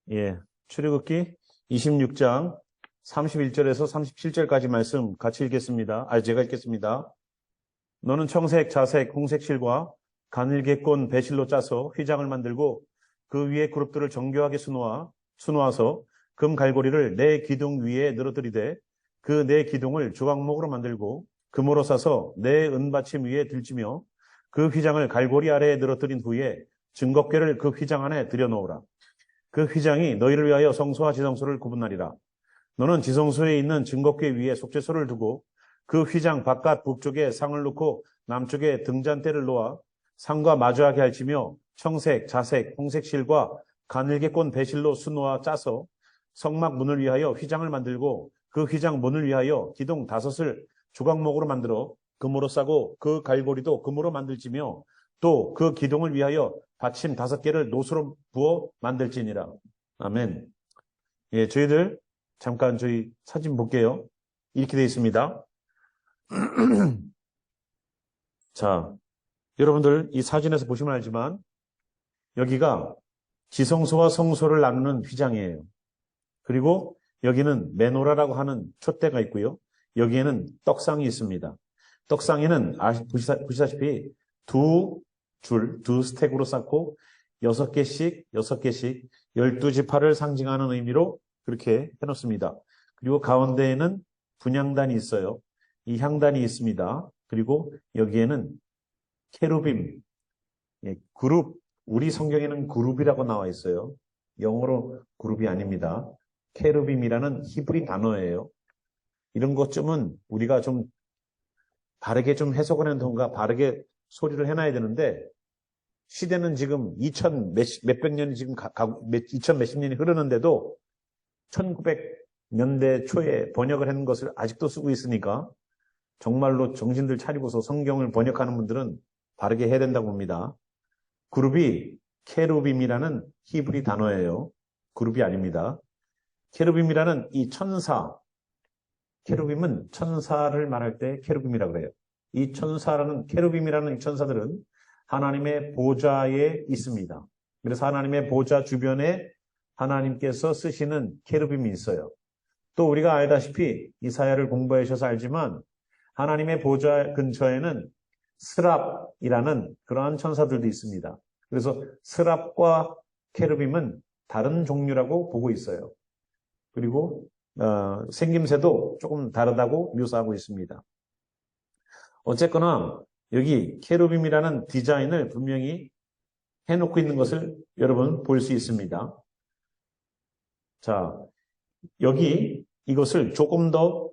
예, 출애굽기 26장 31절에서 37절까지 말씀 같이 읽겠습니다. 제가 읽겠습니다. 너는 청색, 자색, 홍색 실과 가늘게 꼰 배실로 짜서 휘장을 만들고 그 위에 그룹들을 정교하게 수놓아서 금 갈고리를 네 기둥 위에 늘어뜨리되 그 네 기둥을 조각목으로 만들고 금으로 싸서 네 은받침 위에 들치며 그 휘장을 갈고리 아래에 늘어뜨린 후에 증거궤를 그 휘장 안에 들여놓으라. 그 휘장이 너희를 위하여 성소와 지성소를 구분하리라. 너는 지성소에 있는 증거궤 위에 속죄소를 두고 그 휘장 바깥 북쪽에 상을 놓고 남쪽에 등잔대를 놓아 상과 마주하게 할지며 청색, 자색, 홍색 실과 가늘게 꼰 배실로 수놓아 짜서 성막 문을 위하여 휘장을 만들고 그 휘장 문을 위하여 기둥 5을 조각목으로 만들어 금으로 싸고 그 갈고리도 금으로 만들지며 또 그 기둥을 위하여 받침 5개를 노수로 부어 만들지니라. 아멘. 예, 저희들 잠깐 저희 사진 볼게요. 이렇게 되어 있습니다. 자, 여러분들 이 사진에서 보시면 알지만 여기가 지성소와 성소를 나누는 휘장이에요. 그리고 여기는 메노라라고 하는 촛대가 있고요. 여기에는 떡상이 있습니다. 떡상에는 보시다시피 두 스택으로 쌓고 6개씩 12지파를 상징하는 의미로 그렇게 해놓습니다. 그리고 가운데에는 분향단이 있어요. 이 향단이 있습니다. 그리고 여기에는 케루빔, 그룹, 우리 성경에는 그룹이라고 나와 있어요. 영어로 그룹이 아닙니다. 케루빔이라는 히브리 단어예요. 이런 것쯤은 우리가 좀 바르게 좀 해석을 해놓던가 바르게 소리를 해놔야 되는데 시대는 지금 2000 몇백 년이 지금 2000 몇십 년이 흐르는데도 1900년대 초에 번역을 한 것을 아직도 쓰고 있으니까 정말로 정신들 차리고서 성경을 번역하는 분들은 바르게 해야 된다고 봅니다. 그룹이 케루빔이라는 히브리 단어예요. 그룹이 아닙니다. 케루빔이라는 이 천사, 케루빔은 천사를 말할 때 케루빔이라고 그래요. 이 천사라는 케루빔이라는 이 천사들은 하나님의 보좌에 있습니다. 그래서 하나님의 보좌 주변에 하나님께서 쓰시는 케루빔이 있어요. 또 우리가 알다시피 이사야를 공부하셔서 알지만 하나님의 보좌 근처에는 스랍이라는 그러한 천사들도 있습니다. 그래서 스랍과 케루빔은 다른 종류라고 보고 있어요. 그리고 생김새도 조금 다르다고 묘사하고 있습니다. 어쨌거나 여기 케루빔이라는 디자인을 분명히 해놓고 있는 것을 여러분 볼 수 있습니다. 자, 여기 이것을 조금 더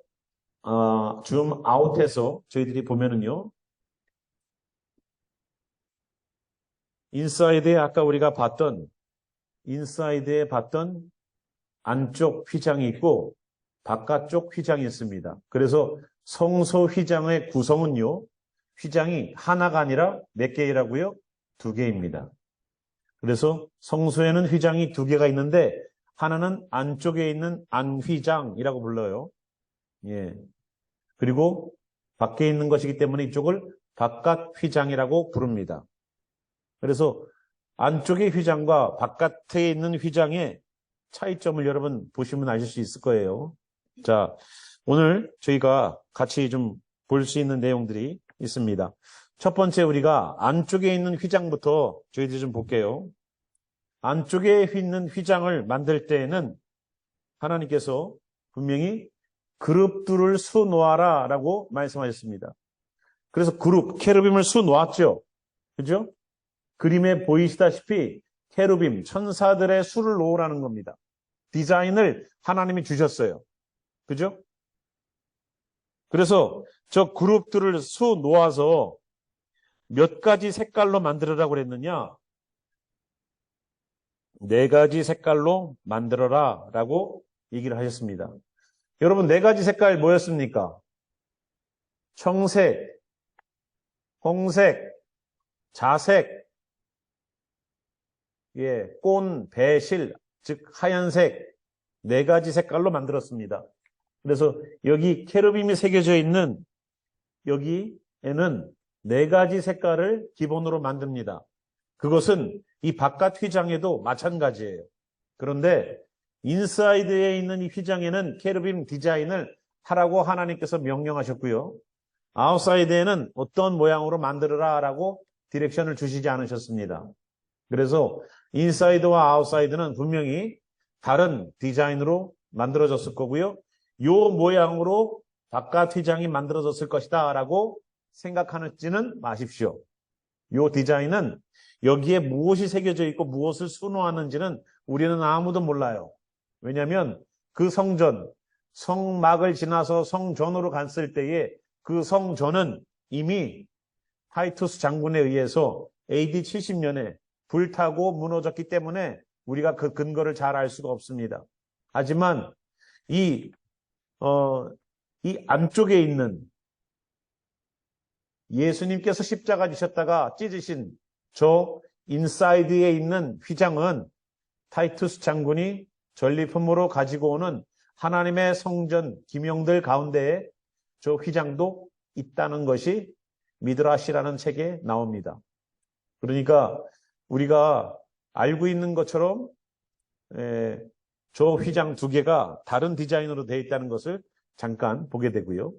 줌 아웃해서 저희들이 보면은요. 인사이드에 아까 우리가 봤던 인사이드에 봤던 안쪽 휘장이 있고 바깥쪽 휘장이 있습니다. 그래서 성소 휘장의 구성은요. 휘장이 하나가 아니라 몇 개이라고요? 2개입니다. 그래서 성소에는 휘장이 2개가 있는데 하나는 안쪽에 있는 안휘장이라고 불러요. 예. 그리고 밖에 있는 것이기 때문에 이쪽을 바깥 휘장이라고 부릅니다. 그래서 안쪽의 휘장과 바깥에 있는 휘장의 차이점을 여러분 보시면 아실 수 있을 거예요. 자, 오늘 저희가 같이 좀 볼 수 있는 내용들이 있습니다. 첫 번째 우리가 안쪽에 있는 휘장부터 저희들이 좀 볼게요. 안쪽에 있는 휘장을 만들 때에는 하나님께서 분명히 그룹들을 수놓아라 라고 말씀하셨습니다. 그래서 그룹, 케루빔을 수놓았죠. 그죠? 그림에 보이시다시피 케루빔, 천사들의 수를 놓으라는 겁니다. 디자인을 하나님이 주셨어요. 그죠? 그래서 저 그룹들을 수놓아서 몇 가지 색깔로 만들어라고 그랬느냐? 4가지 색깔로 만들어라 라고 얘기를 하셨습니다. 여러분 4가지 색깔 뭐였습니까? 청색, 홍색, 자색, 꼰, 배실, 즉 하얀색 4가지 색깔로 만들었습니다. 그래서 여기 케루빔이 새겨져 있는 여기에는 4가지 색깔을 기본으로 만듭니다. 그것은 이 바깥 휘장에도 마찬가지예요. 그런데 인사이드에 있는 이 휘장에는 케르빔 디자인을 하라고 하나님께서 명령하셨고요. 아웃사이드에는 어떤 모양으로 만들어라라고 디렉션을 주시지 않으셨습니다. 그래서 인사이드와 아웃사이드는 분명히 다른 디자인으로 만들어졌을 거고요. 요 모양으로 바깥 휘장이 만들어졌을 것이다 라고 생각하지는 마십시오. 요 디자인은 여기에 무엇이 새겨져 있고 무엇을 수놓았는지는 우리는 아무도 몰라요. 왜냐하면 그 성전, 성막을 지나서 성전으로 갔을 때에 그 성전은 이미 타이투스 장군에 의해서 AD 70년에 불타고 무너졌기 때문에 우리가 그 근거를 잘 알 수가 없습니다. 하지만 이 안쪽에 있는 예수님께서 십자가 지셨다가 찢으신 저 인사이드에 있는 휘장은 타이투스 장군이 전리품으로 가지고 오는 하나님의 성전 기명들 가운데에 저 휘장도 있다는 것이 미드라시라는 책에 나옵니다. 그러니까 우리가 알고 있는 것처럼 저 휘장 두 개가 다른 디자인으로 되어 있다는 것을 잠깐 보게 되고요.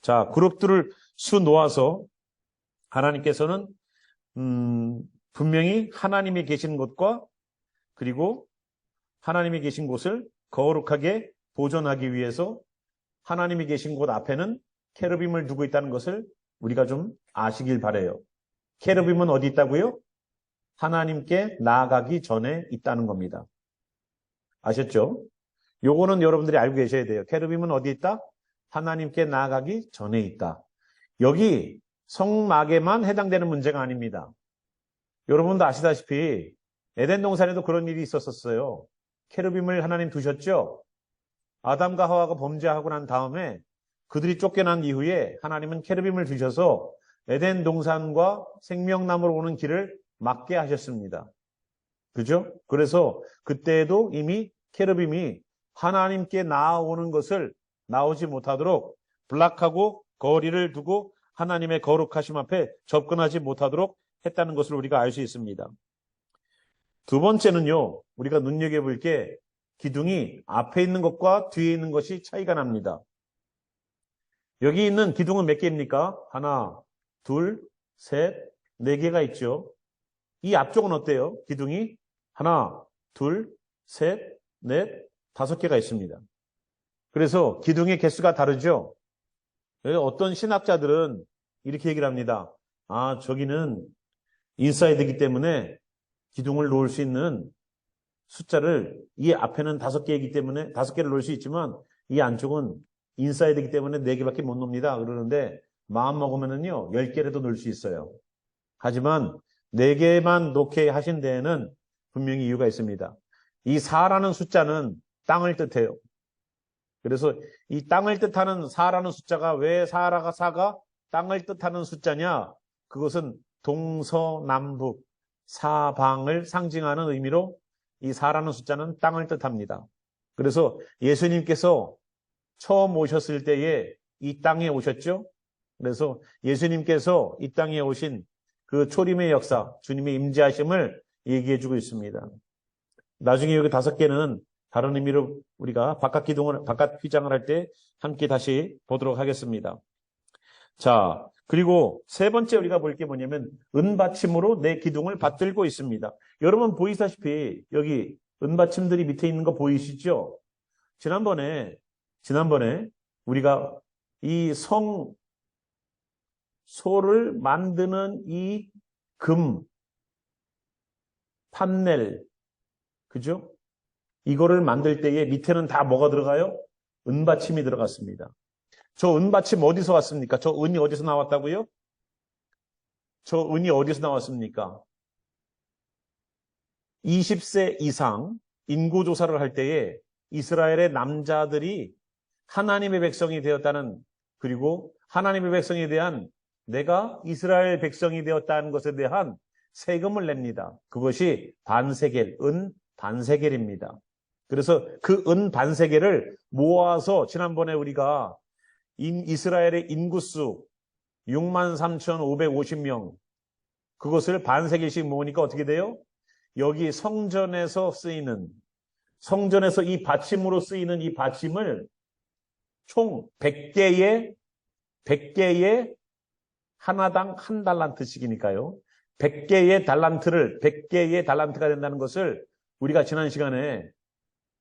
자, 그룹들을 수놓아서 하나님께서는 분명히 하나님이 계신 곳과 그리고 하나님이 계신 곳을 거룩하게 보존하기 위해서 하나님이 계신 곳 앞에는 케르빔을 두고 있다는 것을 우리가 좀 아시길 바라요. 케르빔은 어디 있다고요? 하나님께 나아가기 전에 있다는 겁니다. 아셨죠? 요거는 여러분들이 알고 계셔야 돼요. 케르빔은 어디 있다? 하나님께 나아가기 전에 있다. 여기 성막에만 해당되는 문제가 아닙니다. 여러분도 아시다시피 에덴 동산에도 그런 일이 있었어요. 케르빔을 하나님 두셨죠? 아담과 하와가 범죄하고 난 다음에 그들이 쫓겨난 이후에 하나님은 케르빔을 두셔서 에덴 동산과 생명나무로 오는 길을 막게 하셨습니다. 그죠? 그래서 그때에도 이미 케르빔이 하나님께 나아오는 것을 나오지 못하도록 블락하고 거리를 두고 하나님의 거룩하심 앞에 접근하지 못하도록 했다는 것을 우리가 알 수 있습니다. 두 번째는요, 우리가 눈여겨볼 게 기둥이 앞에 있는 것과 뒤에 있는 것이 차이가 납니다. 여기 있는 기둥은 몇 개입니까? 하나, 둘, 셋, 네 개가 있죠. 이 앞쪽은 어때요? 기둥이 하나, 둘, 셋, 넷, 다섯 개가 있습니다. 그래서 기둥의 개수가 다르죠. 어떤 신학자들은 이렇게 얘기를 합니다. 아, 저기는 인사이드이기 때문에 기둥을 놓을 수 있는 숫자를 이 앞에는 다섯 개이기 때문에 다섯 개를 놓을 수 있지만 이 안쪽은 인사이드이기 때문에 네 개밖에 못 놓습니다. 그러는데 마음 먹으면은요 10개라도 놓을 수 있어요. 하지만 4개만 놓게 하신 데에는 분명히 이유가 있습니다. 이 4라는 숫자는 땅을 뜻해요. 그래서 이 땅을 뜻하는 4라는 숫자가 왜 4가 땅을 뜻하는 숫자냐? 그것은 동서남북 사방을 상징하는 의미로 이 4라는 숫자는 땅을 뜻합니다. 그래서 예수님께서 처음 오셨을 때에 이 땅에 오셨죠. 그래서 예수님께서 이 땅에 오신 그 초림의 역사, 주님의 임재하심을 얘기해주고 있습니다. 나중에 여기 5개는 다른 의미로 우리가 바깥 휘장을 할 때 함께 다시 보도록 하겠습니다. 자, 그리고 세 번째 우리가 볼 게 뭐냐면 은받침으로 내 기둥을 받들고 있습니다. 여러분 보이시다시피 여기 은받침들이 밑에 있는 거 보이시죠? 지난번에 우리가 이 소를 만드는 이 금, 판넬, 그죠? 이거를 만들 때에 밑에는 다 뭐가 들어가요? 은받침이 들어갔습니다. 저 은받침 어디서 왔습니까? 저 은이 어디서 나왔다고요? 저 은이 어디서 나왔습니까? 20세 이상 인구조사를 할 때에 이스라엘의 남자들이 하나님의 백성이 되었다는, 그리고 하나님의 백성에 대한 내가 이스라엘 백성이 되었다는 것에 대한 세금을 냅니다. 그것이 반세겔, 은 반세겔입니다. 그래서 그 은 반세겔을 모아서 지난번에 우리가 이스라엘의 인구수 63,550명, 그것을 반세겔씩 모으니까 어떻게 돼요? 여기 성전에서 쓰이는 성전에서 이 받침으로 쓰이는 이 받침을 총 100개의 하나당 한 달란트씩이니까요. 100개의 달란트가 된다는 것을 우리가 지난 시간에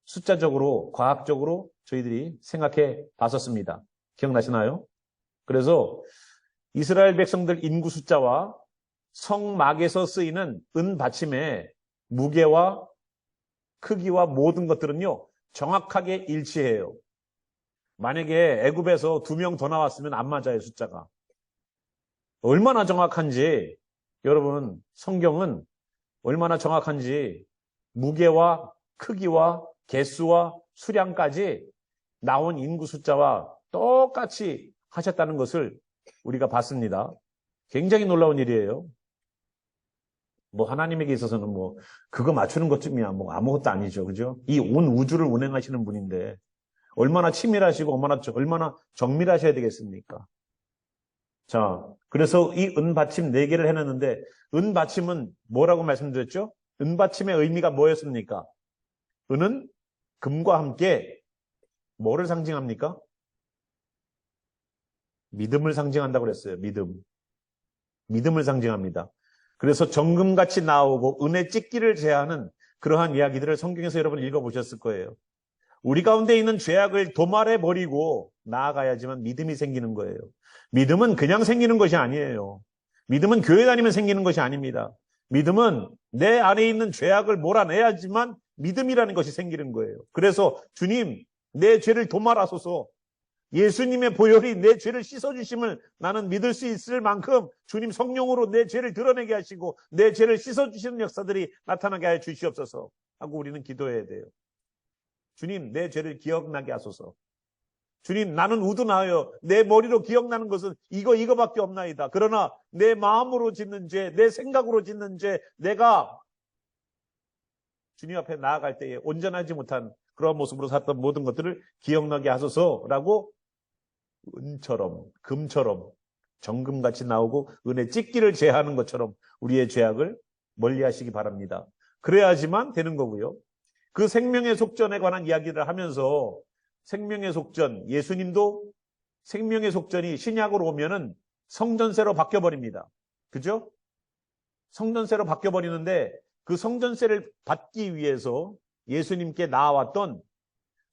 숫자적으로, 과학적으로 저희들이 생각해 봤었습니다. 기억나시나요? 그래서 이스라엘 백성들 인구 숫자와 성막에서 쓰이는 은 받침의 무게와 크기와 모든 것들은요, 정확하게 일치해요. 만약에 애굽에서 2명 더 나왔으면 안 맞아요, 숫자가. 얼마나 정확한지, 여러분, 성경은 얼마나 정확한지 무게와 크기와 개수와 수량까지 나온 인구 숫자와 똑같이 하셨다는 것을 우리가 봤습니다. 굉장히 놀라운 일이에요. 뭐 하나님에게 있어서는 뭐 그거 맞추는 것쯤이야 뭐 아무것도 아니죠. 그죠? 이 온 우주를 운행하시는 분인데 얼마나 치밀하시고 얼마나 정밀하셔야 되겠습니까? 자, 그래서 이 은받침 4개를 해놨는데 은받침은 뭐라고 말씀드렸죠? 은받침의 의미가 뭐였습니까? 은은 금과 함께 뭐를 상징합니까? 믿음을 상징한다고 그랬어요. 믿음을 상징합니다. 그래서 정금같이 나오고 은의 찍기를 제하는 그러한 이야기들을 성경에서 여러분 읽어보셨을 거예요. 우리 가운데 있는 죄악을 도말해버리고 나아가야지만 믿음이 생기는 거예요. 믿음은 그냥 생기는 것이 아니에요. 믿음은 교회 다니면 생기는 것이 아닙니다. 믿음은 내 안에 있는 죄악을 몰아내야지만 믿음이라는 것이 생기는 거예요. 그래서 주님, 내 죄를 도말하소서. 예수님의 보혈이 내 죄를 씻어주심을 나는 믿을 수 있을 만큼 주님 성령으로 내 죄를 드러내게 하시고 내 죄를 씻어주시는 역사들이 나타나게 하여 주시옵소서 하고 우리는 기도해야 돼요. 주님, 내 죄를 기억나게 하소서. 주님, 나는 우둔하여 내 머리로 기억나는 것은 이거밖에 없나이다. 그러나 내 마음으로 짓는 죄, 내 생각으로 짓는 죄, 내가 주님 앞에 나아갈 때에 온전하지 못한 그런 모습으로 살았던 모든 것들을 기억나게 하소서라고 은처럼, 금처럼, 정금같이 나오고 은의 찍기를 제하는 것처럼 우리의 죄악을 멀리하시기 바랍니다. 그래야지만 되는 거고요. 그 생명의 속전에 관한 이야기를 하면서 생명의 속전, 예수님도 생명의 속전이 신약으로 오면은 성전세로 바뀌어버립니다. 그죠? 성전세로 바뀌어버리는데 그 성전세를 받기 위해서 예수님께 나아왔던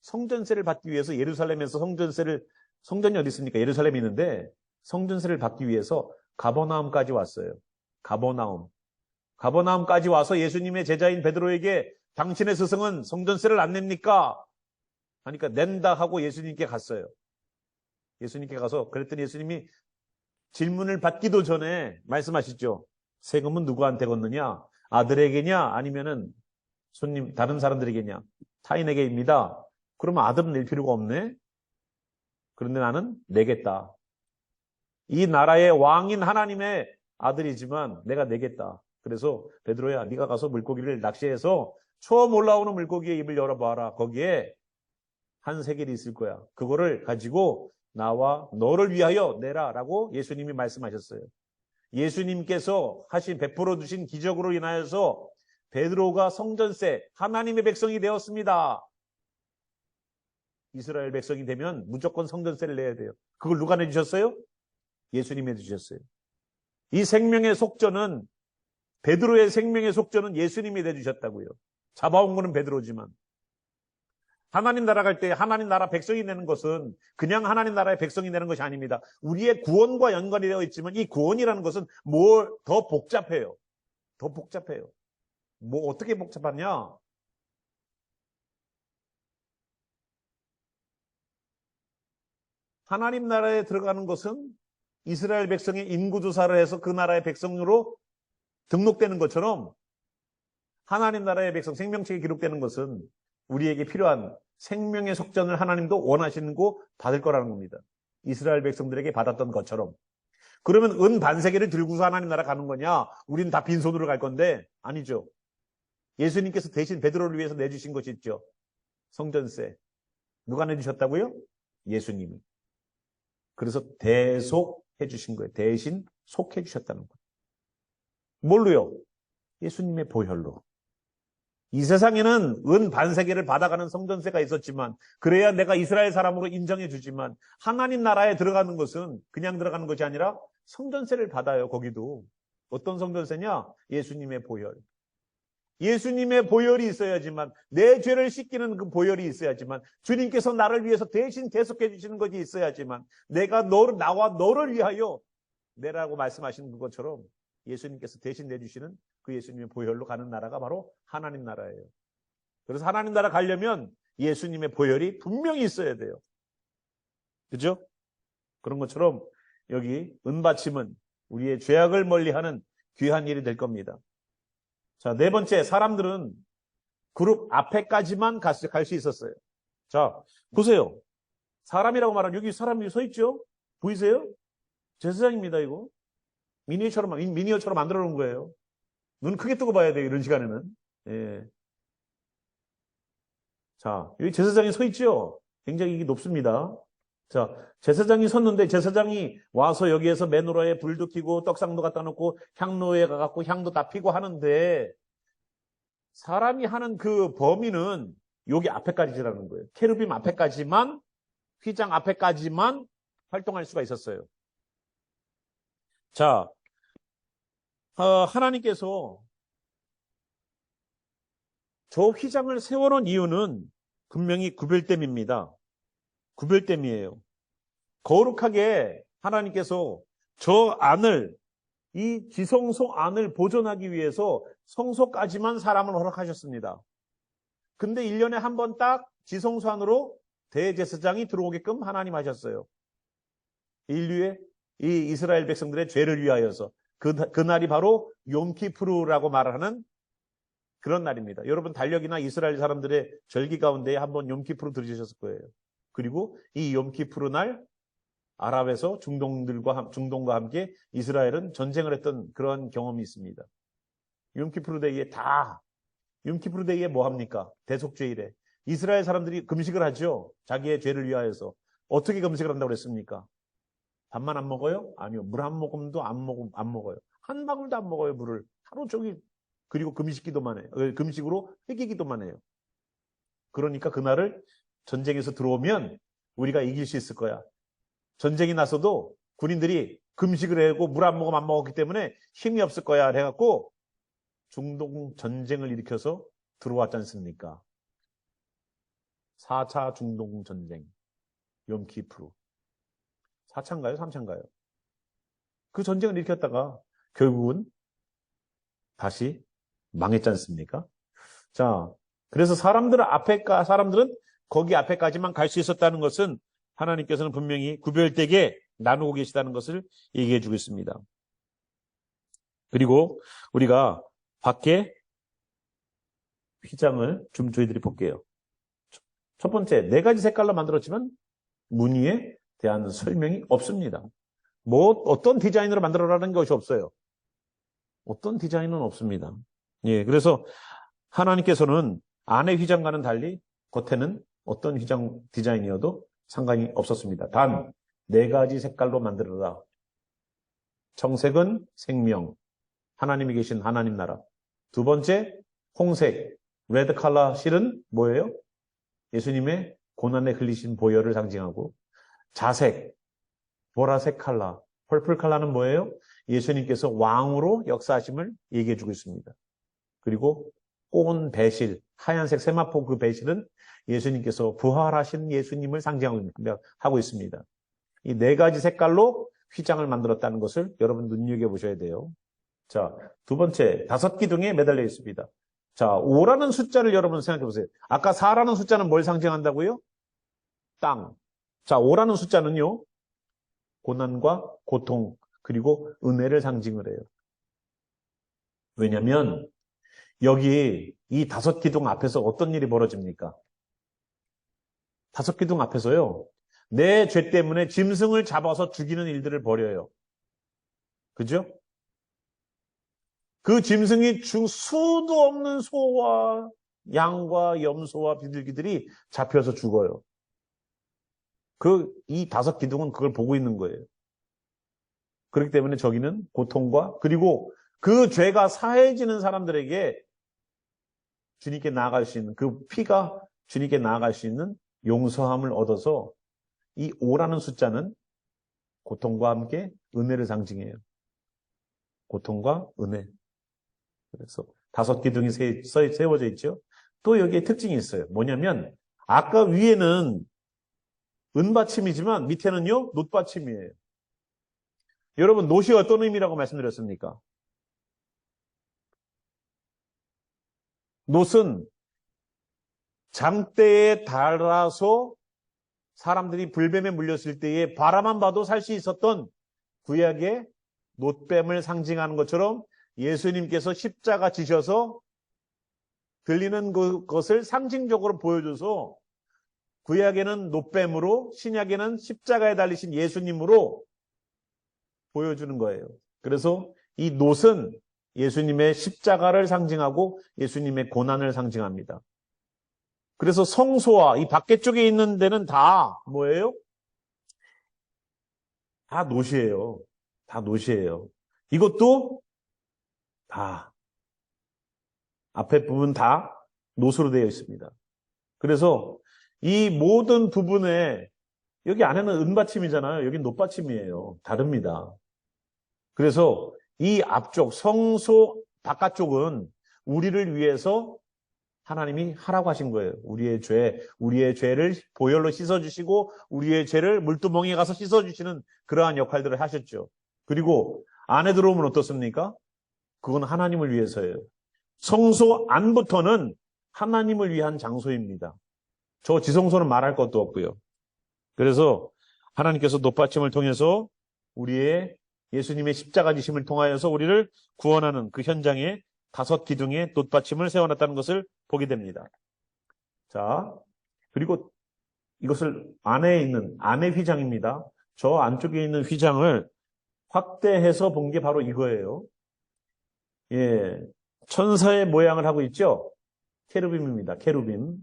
성전세를 받기 위해서 예루살렘에서 성전이 어디 있습니까? 예루살렘이 있는데 성전세를 받기 위해서 가버나움까지 왔어요. 가버나움까지 와서 예수님의 제자인 베드로에게 당신의 스승은 성전세를 안 냅니까? 하니까 낸다 하고 예수님께 갔어요. 예수님께 가서 그랬더니 예수님이 질문을 받기도 전에 말씀하시죠. 세금은 누구한테 걷느냐? 아들에게냐? 아니면은 손님 다른 사람들에게냐? 타인에게입니다. 그러면 아들은 낼 필요가 없네? 그런데 나는 내겠다. 이 나라의 왕인 하나님의 아들이지만 내가 내겠다. 그래서 베드로야, 네가 가서 물고기를 낚시해서 처음 올라오는 물고기의 입을 열어봐라. 거기에 한 세겔이 있을 거야. 그거를 가지고 나와 너를 위하여 내라라고 예수님이 말씀하셨어요. 예수님께서 베풀어 주신 기적으로 인하여서 베드로가 성전세, 하나님의 백성이 되었습니다. 이스라엘 백성이 되면 무조건 성전세를 내야 돼요. 그걸 누가 내주셨어요? 예수님이 해주셨어요. 이 생명의 속전은, 베드로의 생명의 속전은 예수님이 내주셨다고요. 잡아온 거는 베드로지만. 하나님 나라 갈 때 하나님 나라 백성이 내는 것은 그냥 하나님 나라의 백성이 내는 것이 아닙니다. 우리의 구원과 연관이 되어 있지만 이 구원이라는 것은 더 복잡해요. 더 복잡해요. 뭐 어떻게 복잡하냐? 하나님 나라에 들어가는 것은 이스라엘 백성의 인구조사를 해서 그 나라의 백성으로 등록되는 것처럼 하나님 나라의 백성, 생명책에 기록되는 것은 우리에게 필요한 생명의 속전을 하나님도 원하시는 거 받을 거라는 겁니다. 이스라엘 백성들에게 받았던 것처럼. 그러면 은 반세계를 들고서 하나님 나라 가는 거냐? 우리는 다 빈손으로 갈 건데 아니죠. 예수님께서 대신 베드로를 위해서 내주신 것이 있죠. 성전세. 누가 내주셨다고요? 예수님이. 그래서 대속해 주신 거예요. 대신 속해 주셨다는 거예요. 뭘로요? 예수님의 보혈로. 이 세상에는 은 반세계를 받아가는 성전세가 있었지만, 그래야 내가 이스라엘 사람으로 인정해 주지만, 하나님 나라에 들어가는 것은 그냥 들어가는 것이 아니라 성전세를 받아요. 거기도. 어떤 성전세냐? 예수님의 보혈. 예수님의 보혈이 있어야지만, 내 죄를 씻기는 그 보혈이 있어야지만, 주님께서 나를 위해서 대신 대속해 주시는 것이 있어야지만, 나와 너를 위하여 내라고 말씀하시는 것처럼 예수님께서 대신 내주시는 그 예수님의 보혈로 가는 나라가 바로 하나님 나라예요. 그래서 하나님 나라 가려면 예수님의 보혈이 분명히 있어야 돼요. 그죠? 그런 것처럼 여기 은받침은 우리의 죄악을 멀리하는 귀한 일이 될 겁니다. 자, 네 번째, 사람들은 그룹 앞에까지만 갈 수 있었어요. 자, 보세요. 사람이라고 말하면 여기 사람이 서 있죠? 보이세요? 제사장입니다, 이거. 미니어처럼 만들어 놓은 거예요. 눈 크게 뜨고 봐야 돼요, 이런 시간에는. 예. 자, 여기 제사장이 서 있죠? 굉장히 이게 높습니다. 자, 제사장이 섰는데 제사장이 와서 여기에서 메노라에 불도 켜고 떡상도 갖다 놓고 향로에 가갖고 향도 다 피고 하는데 사람이 하는 그 범위는 여기 앞에까지라는 거예요. 케루빔 앞에까지만, 휘장 앞에까지만 활동할 수가 있었어요. 자, 하나님께서 저 휘장을 세워놓은 이유는 분명히 구별됨입니다. 구별됨이에요. 거룩하게 하나님께서 저 안을, 이 지성소 안을 보존하기 위해서 성소까지만 사람을 허락하셨습니다. 근데 1년에 한 번 딱 지성소 안으로 대제사장이 들어오게끔 하나님 하셨어요. 인류의 이 이스라엘 백성들의 죄를 위하여서 그날이 바로 욤키푸르라고 말하는 그런 날입니다. 여러분 달력이나 이스라엘 사람들의 절기 가운데 한번 욤키푸르 들으셨을 거예요. 그리고 이 욤키푸르 날 아랍에서 중동과 함께 이스라엘은 전쟁을 했던 그런 경험이 있습니다. 욤키푸르 데이에 뭐 합니까? 대속죄일에 이스라엘 사람들이 금식을 하죠. 자기의 죄를 위하여서. 어떻게 금식을 한다고 그랬습니까? 밥만 안 먹어요? 아니요. 물 한 모금도 안 먹어요. 한 방울도 안 먹어요, 물을. 하루 종일. 그리고 금식기도만 해요. 금식으로 회개기도만 해요. 그러니까 그날을 전쟁에서 들어오면 우리가 이길 수 있을 거야. 전쟁이 나서도 군인들이 금식을 하고 물 한 모금 안 먹었기 때문에 힘이 없을 거야. 해갖고 중동 전쟁을 일으켜서 들어왔지 않습니까? 4차 중동 전쟁. 욤키푸르. 4차인가요? 3차인가요? 그 전쟁을 일으켰다가 결국은 다시 망했지 않습니까? 자, 그래서 사람들은 거기 앞에까지만 갈 수 있었다는 것은 하나님께서는 분명히 구별되게 나누고 계시다는 것을 얘기해 주고 있습니다. 그리고 우리가 밖에 휘장을 좀 저희들이 볼게요. 첫 번째, 4가지 색깔로 만들었지만 무늬에 대한 설명이 없습니다. 어떤 디자인으로 만들어라는 것이 없어요. 어떤 디자인은 없습니다. 예, 그래서 하나님께서는 안의 휘장과는 달리 겉에는 어떤 휘장 디자인이어도 상관이 없었습니다. 단 4가지 색깔로 만들어라. 청색은 생명, 하나님이 계신 하나님 나라. 두 번째, 홍색, 레드 컬러 실은 뭐예요? 예수님의 고난에 흘리신 보혈을 상징하고, 자색, 보라색 컬러, 펄플 컬러는 뭐예요? 예수님께서 왕으로 역사하심을 얘기해 주고 있습니다. 그리고 꽃 배실, 하얀색 세마포 그 배실은 예수님께서 부활하신 예수님을 상징하고 있습니다. 이 4가지 색깔로 휘장을 만들었다는 것을 여러분 눈여겨보셔야 돼요. 자, 두 번째, 5기둥에 매달려 있습니다. 자, 5라는 숫자를 여러분 생각해 보세요. 아까 4라는 숫자는 뭘 상징한다고요? 땅. 자, 5라는 숫자는요, 고난과 고통, 그리고 은혜를 상징을 해요. 왜냐하면 여기 이 5기둥 앞에서 어떤 일이 벌어집니까? 5기둥 앞에서요, 내 죄 때문에 짐승을 잡아서 죽이는 일들을 벌여요. 그죠? 그 짐승이 수도 없는 소와 양과 염소와 비둘기들이 잡혀서 죽어요. 이 5기둥은 그걸 보고 있는 거예요. 그렇기 때문에 저기는 고통과, 그리고 그 죄가 사해지는 사람들에게 주님께 나아갈 수 있는, 그 피가 주님께 나아갈 수 있는 용서함을 얻어서 이 5라는 숫자는 고통과 함께 은혜를 상징해요. 고통과 은혜. 그래서 5기둥이 세워져 있죠. 또 여기에 특징이 있어요. 뭐냐면 아까 위에는 은받침이지만 밑에는요 놋받침이에요. 여러분 놋이 어떤 의미라고 말씀드렸습니까? 놋은 장대에 달아서 사람들이 불뱀에 물렸을 때에 바라만 봐도 살 수 있었던 구약의 놋뱀을 상징하는 것처럼 예수님께서 십자가 지셔서 들리는 것을 상징적으로 보여줘서 구약에는 놋뱀으로 신약에는 십자가에 달리신 예수님으로 보여주는 거예요. 그래서 이 놋은 예수님의 십자가를 상징하고 예수님의 고난을 상징합니다. 그래서 성소와 이 밖에 쪽에 있는 데는 다 뭐예요? 다 놋이에요. 다 놋이에요. 이것도 다 앞에 부분 다 놋으로 되어 있습니다. 그래서 이 모든 부분에 여기 안에는 은받침이잖아요. 여기 놋받침이에요. 다릅니다. 그래서 이 앞쪽 성소 바깥쪽은 우리를 위해서 하나님이 하라고 하신 거예요. 우리의 죄를 보혈로 씻어주시고 우리의 죄를 물두멍에 가서 씻어주시는 그러한 역할들을 하셨죠. 그리고 안에 들어오면 어떻습니까? 그건 하나님을 위해서예요. 성소 안부터는 하나님을 위한 장소입니다. 저 지성소는 말할 것도 없고요. 그래서 하나님께서 놋받침을 통해서 우리의 예수님의 십자가 지심을 통하여서 우리를 구원하는 그 현장에 5기둥의 놋받침을 세워놨다는 것을 보게 됩니다. 자, 그리고 이것을 안에 있는 안의 휘장입니다. 저 안쪽에 있는 휘장을 확대해서 본 게 바로 이거예요. 예, 천사의 모양을 하고 있죠. 케루빔입니다. 케루빔.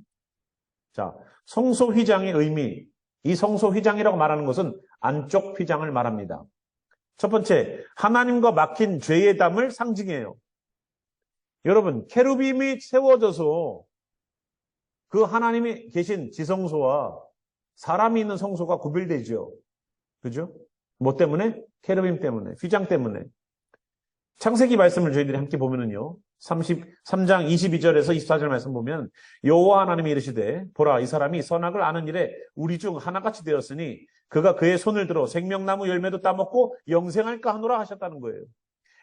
자, 성소 휘장의 의미. 이 성소 휘장이라고 말하는 것은 안쪽 휘장을 말합니다. 첫 번째, 하나님과 막힌 죄의 담을 상징해요. 여러분, 케루빔이 세워져서 그 하나님이 계신 지성소와 사람이 있는 성소가 구별되죠. 그죠? 뭐 때문에? 케루빔 때문에, 휘장 때문에. 창세기 말씀을 저희들이 함께 보면은요. 33장 22절에서 24절 말씀 보면 여호와 하나님이 이르시되 보라 이 사람이 선악을 아는 일에 우리 중 하나같이 되었으니 그가 그의 손을 들어 생명나무 열매도 따먹고 영생할까 하노라 하셨다는 거예요.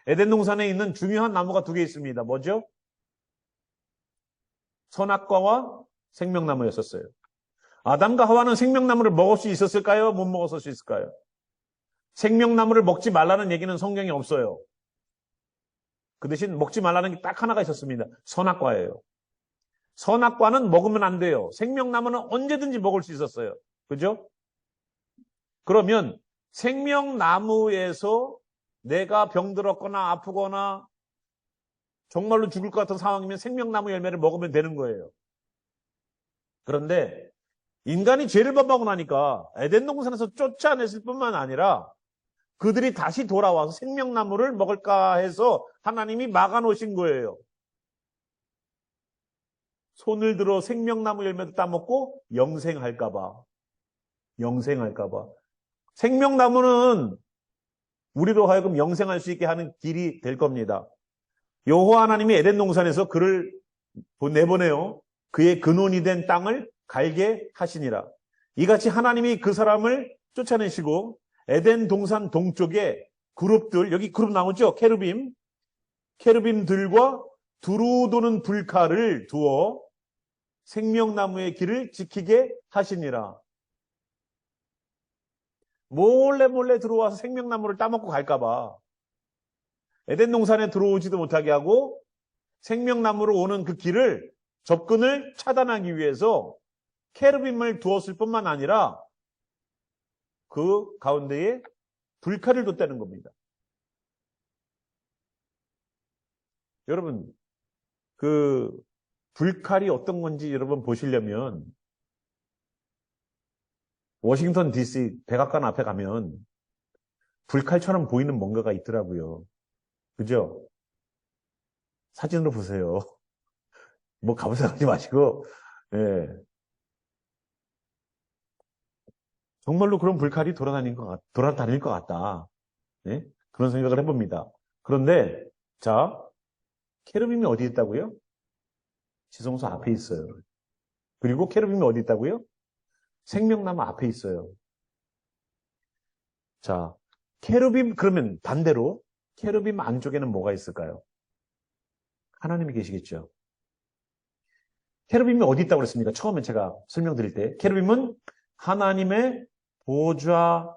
에덴 동산에 있는 중요한 나무가 2개 있습니다. 뭐죠? 선악과와 생명나무였었어요. 아담과 하와는 생명나무를 먹을 수 있었을까요? 못 먹었을 수 있을까요? 생명나무를 먹지 말라는 얘기는 성경에 없어요. 그 대신 먹지 말라는 게 딱 하나가 있었습니다. 선악과예요. 선악과는 먹으면 안 돼요. 생명나무는 언제든지 먹을 수 있었어요. 그죠? 그러면 생명나무에서 내가 병들었거나 아프거나 정말로 죽을 것 같은 상황이면 생명나무 열매를 먹으면 되는 거예요. 그런데 인간이 죄를 범하고 나니까 에덴 동산에서 쫓아냈을 뿐만 아니라 그들이 다시 돌아와서 생명나무를 먹을까 해서 하나님이 막아놓으신 거예요. 손을 들어 생명나무 열매도 따먹고 영생할까 봐. 영생할까 봐. 생명나무는 우리로 하여금 영생할 수 있게 하는 길이 될 겁니다. 여호와 하나님이 에덴 동산에서 그를 내보내요. 그의 근원이 된 땅을 갈게 하시니라. 이같이 하나님이 그 사람을 쫓아내시고 에덴 동산 동쪽에 그룹들, 여기 그룹 나오죠? 케루빔들과 두루 도는 불칼을 두어 생명나무의 길을 지키게 하시니라. 몰래 들어와서 생명나무를 따먹고 갈까봐 에덴 동산에 들어오지도 못하게 하고 생명나무로 오는 그 길을 접근을 차단하기 위해서 케루빔을 두었을 뿐만 아니라 그 가운데에 불칼을 뒀다는 겁니다. 여러분, 그 불칼이 어떤 건지 여러분 보시려면 워싱턴 DC 백악관 앞에 가면 불칼처럼 보이는 뭔가가 있더라고요. 그죠? 사진으로 보세요. 뭐 가볼 생각하지 마시고, 예. 정말로 그런 불칼이 돌아다닐 것 같다. 예? 그런 생각을 해봅니다. 그런데, 자, 케르빔이 어디 있다고요? 지성소 앞에 있어요. 그리고 케르빔이 어디 있다고요? 생명나무 앞에 있어요. 자, 케르빔, 그러면 반대로, 케르빔 안쪽에는 뭐가 있을까요? 하나님이 계시겠죠. 케르빔이 어디 있다고 그랬습니까? 처음에 제가 설명드릴 때. 케르빔은 하나님의 보좌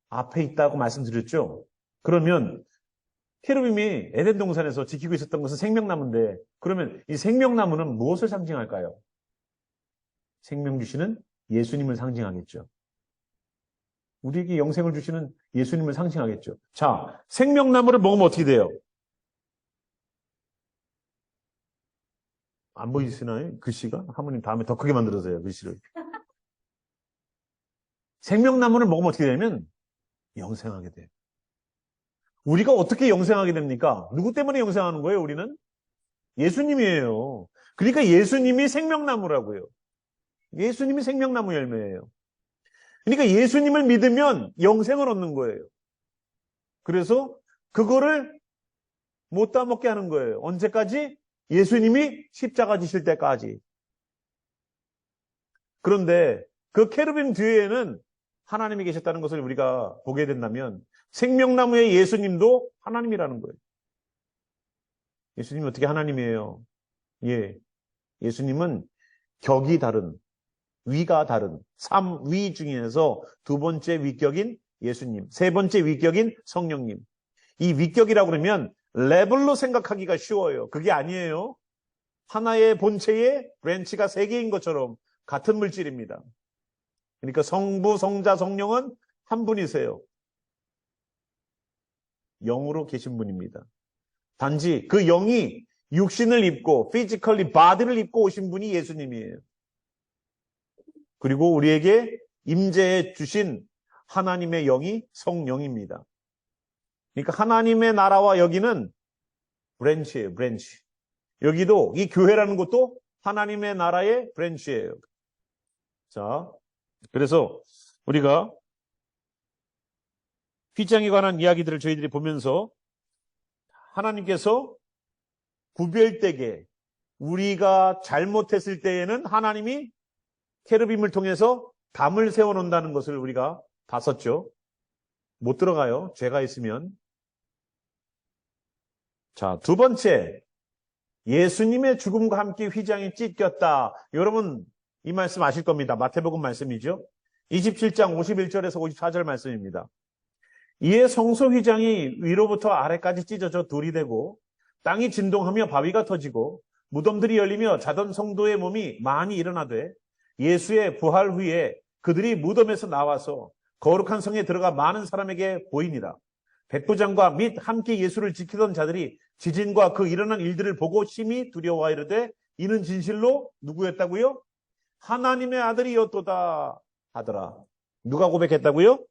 앞에 있다고 말씀드렸죠. 그러면 케르빔이 에덴 동산에서 지키고 있었던 것은 생명나무인데, 그러면 이 생명나무는 무엇을 상징할까요? 생명 주시는 예수님을 상징하겠죠. 우리에게 영생을 주시는 예수님을 상징하겠죠. 자, 생명나무를 먹으면 어떻게 돼요? 안 보이시나요? 글씨가? 하모님 다음에 더 크게 만들어서요, 글씨를. 생명나무를 먹으면 어떻게 되냐면 영생하게 돼요. 우리가 어떻게 영생하게 됩니까? 누구 때문에 영생하는 거예요, 우리는? 예수님이에요. 그러니까 예수님이 생명나무라고요. 예수님이 생명나무 열매예요. 그러니까 예수님을 믿으면 영생을 얻는 거예요. 그래서 그거를 못 따먹게 하는 거예요. 언제까지? 예수님이 십자가 지실 때까지. 그런데 그 케르빔 뒤에는 하나님이 계셨다는 것을 우리가 보게 된다면 생명나무의 예수님도 하나님이라는 거예요. 예수님이 어떻게 하나님이에요? 예. 예수님은 격이 다른, 위가 다른 3위 중에서 두 번째 위격인 예수님, 세 번째 위격인 성령님. 이 위격이라고 그러면 레벨로 생각하기가 쉬워요. 그게 아니에요. 하나의 본체에 브랜치가 세 개인 것처럼 같은 물질입니다. 그러니까 성부, 성자, 성령은 한 분이세요. 영으로 계신 분입니다. 단지 그 영이 육신을 입고 피지컬리 바디를 입고 오신 분이 예수님이에요. 그리고 우리에게 임재해 주신 하나님의 영이 성령입니다. 그러니까 하나님의 나라와 여기는 브랜치예요, 브랜치. 여기도 이 교회라는 것도 하나님의 나라의 브랜치예요. 자, 그래서 우리가 휘장에 관한 이야기들을 저희들이 보면서 하나님께서 구별되게 우리가 잘못했을 때에는 하나님이 케르빔을 통해서 담을 세워놓는다는 것을 우리가 봤었죠. 못 들어가요. 죄가 있으면. 자, 두 번째, 예수님의 죽음과 함께 휘장이 찢겼다. 여러분 이 말씀 아실 겁니다. 마태복음 말씀이죠. 27장 51절에서 54절 말씀입니다. 이에 성소 휘장이 위로부터 아래까지 찢어져 둘이 되고 땅이 진동하며 바위가 터지고 무덤들이 열리며 자던 성도의 몸이 많이 일어나되 예수의 부활 후에 그들이 무덤에서 나와서 거룩한 성에 들어가 많은 사람에게 보이니라. 백부장과 및 함께 예수를 지키던 자들이 지진과 그 일어난 일들을 보고 심히 두려워하여 이르되 이는 진실로 누구였다고요? 하나님의 아들이었도다 하더라. 누가 고백했다고요?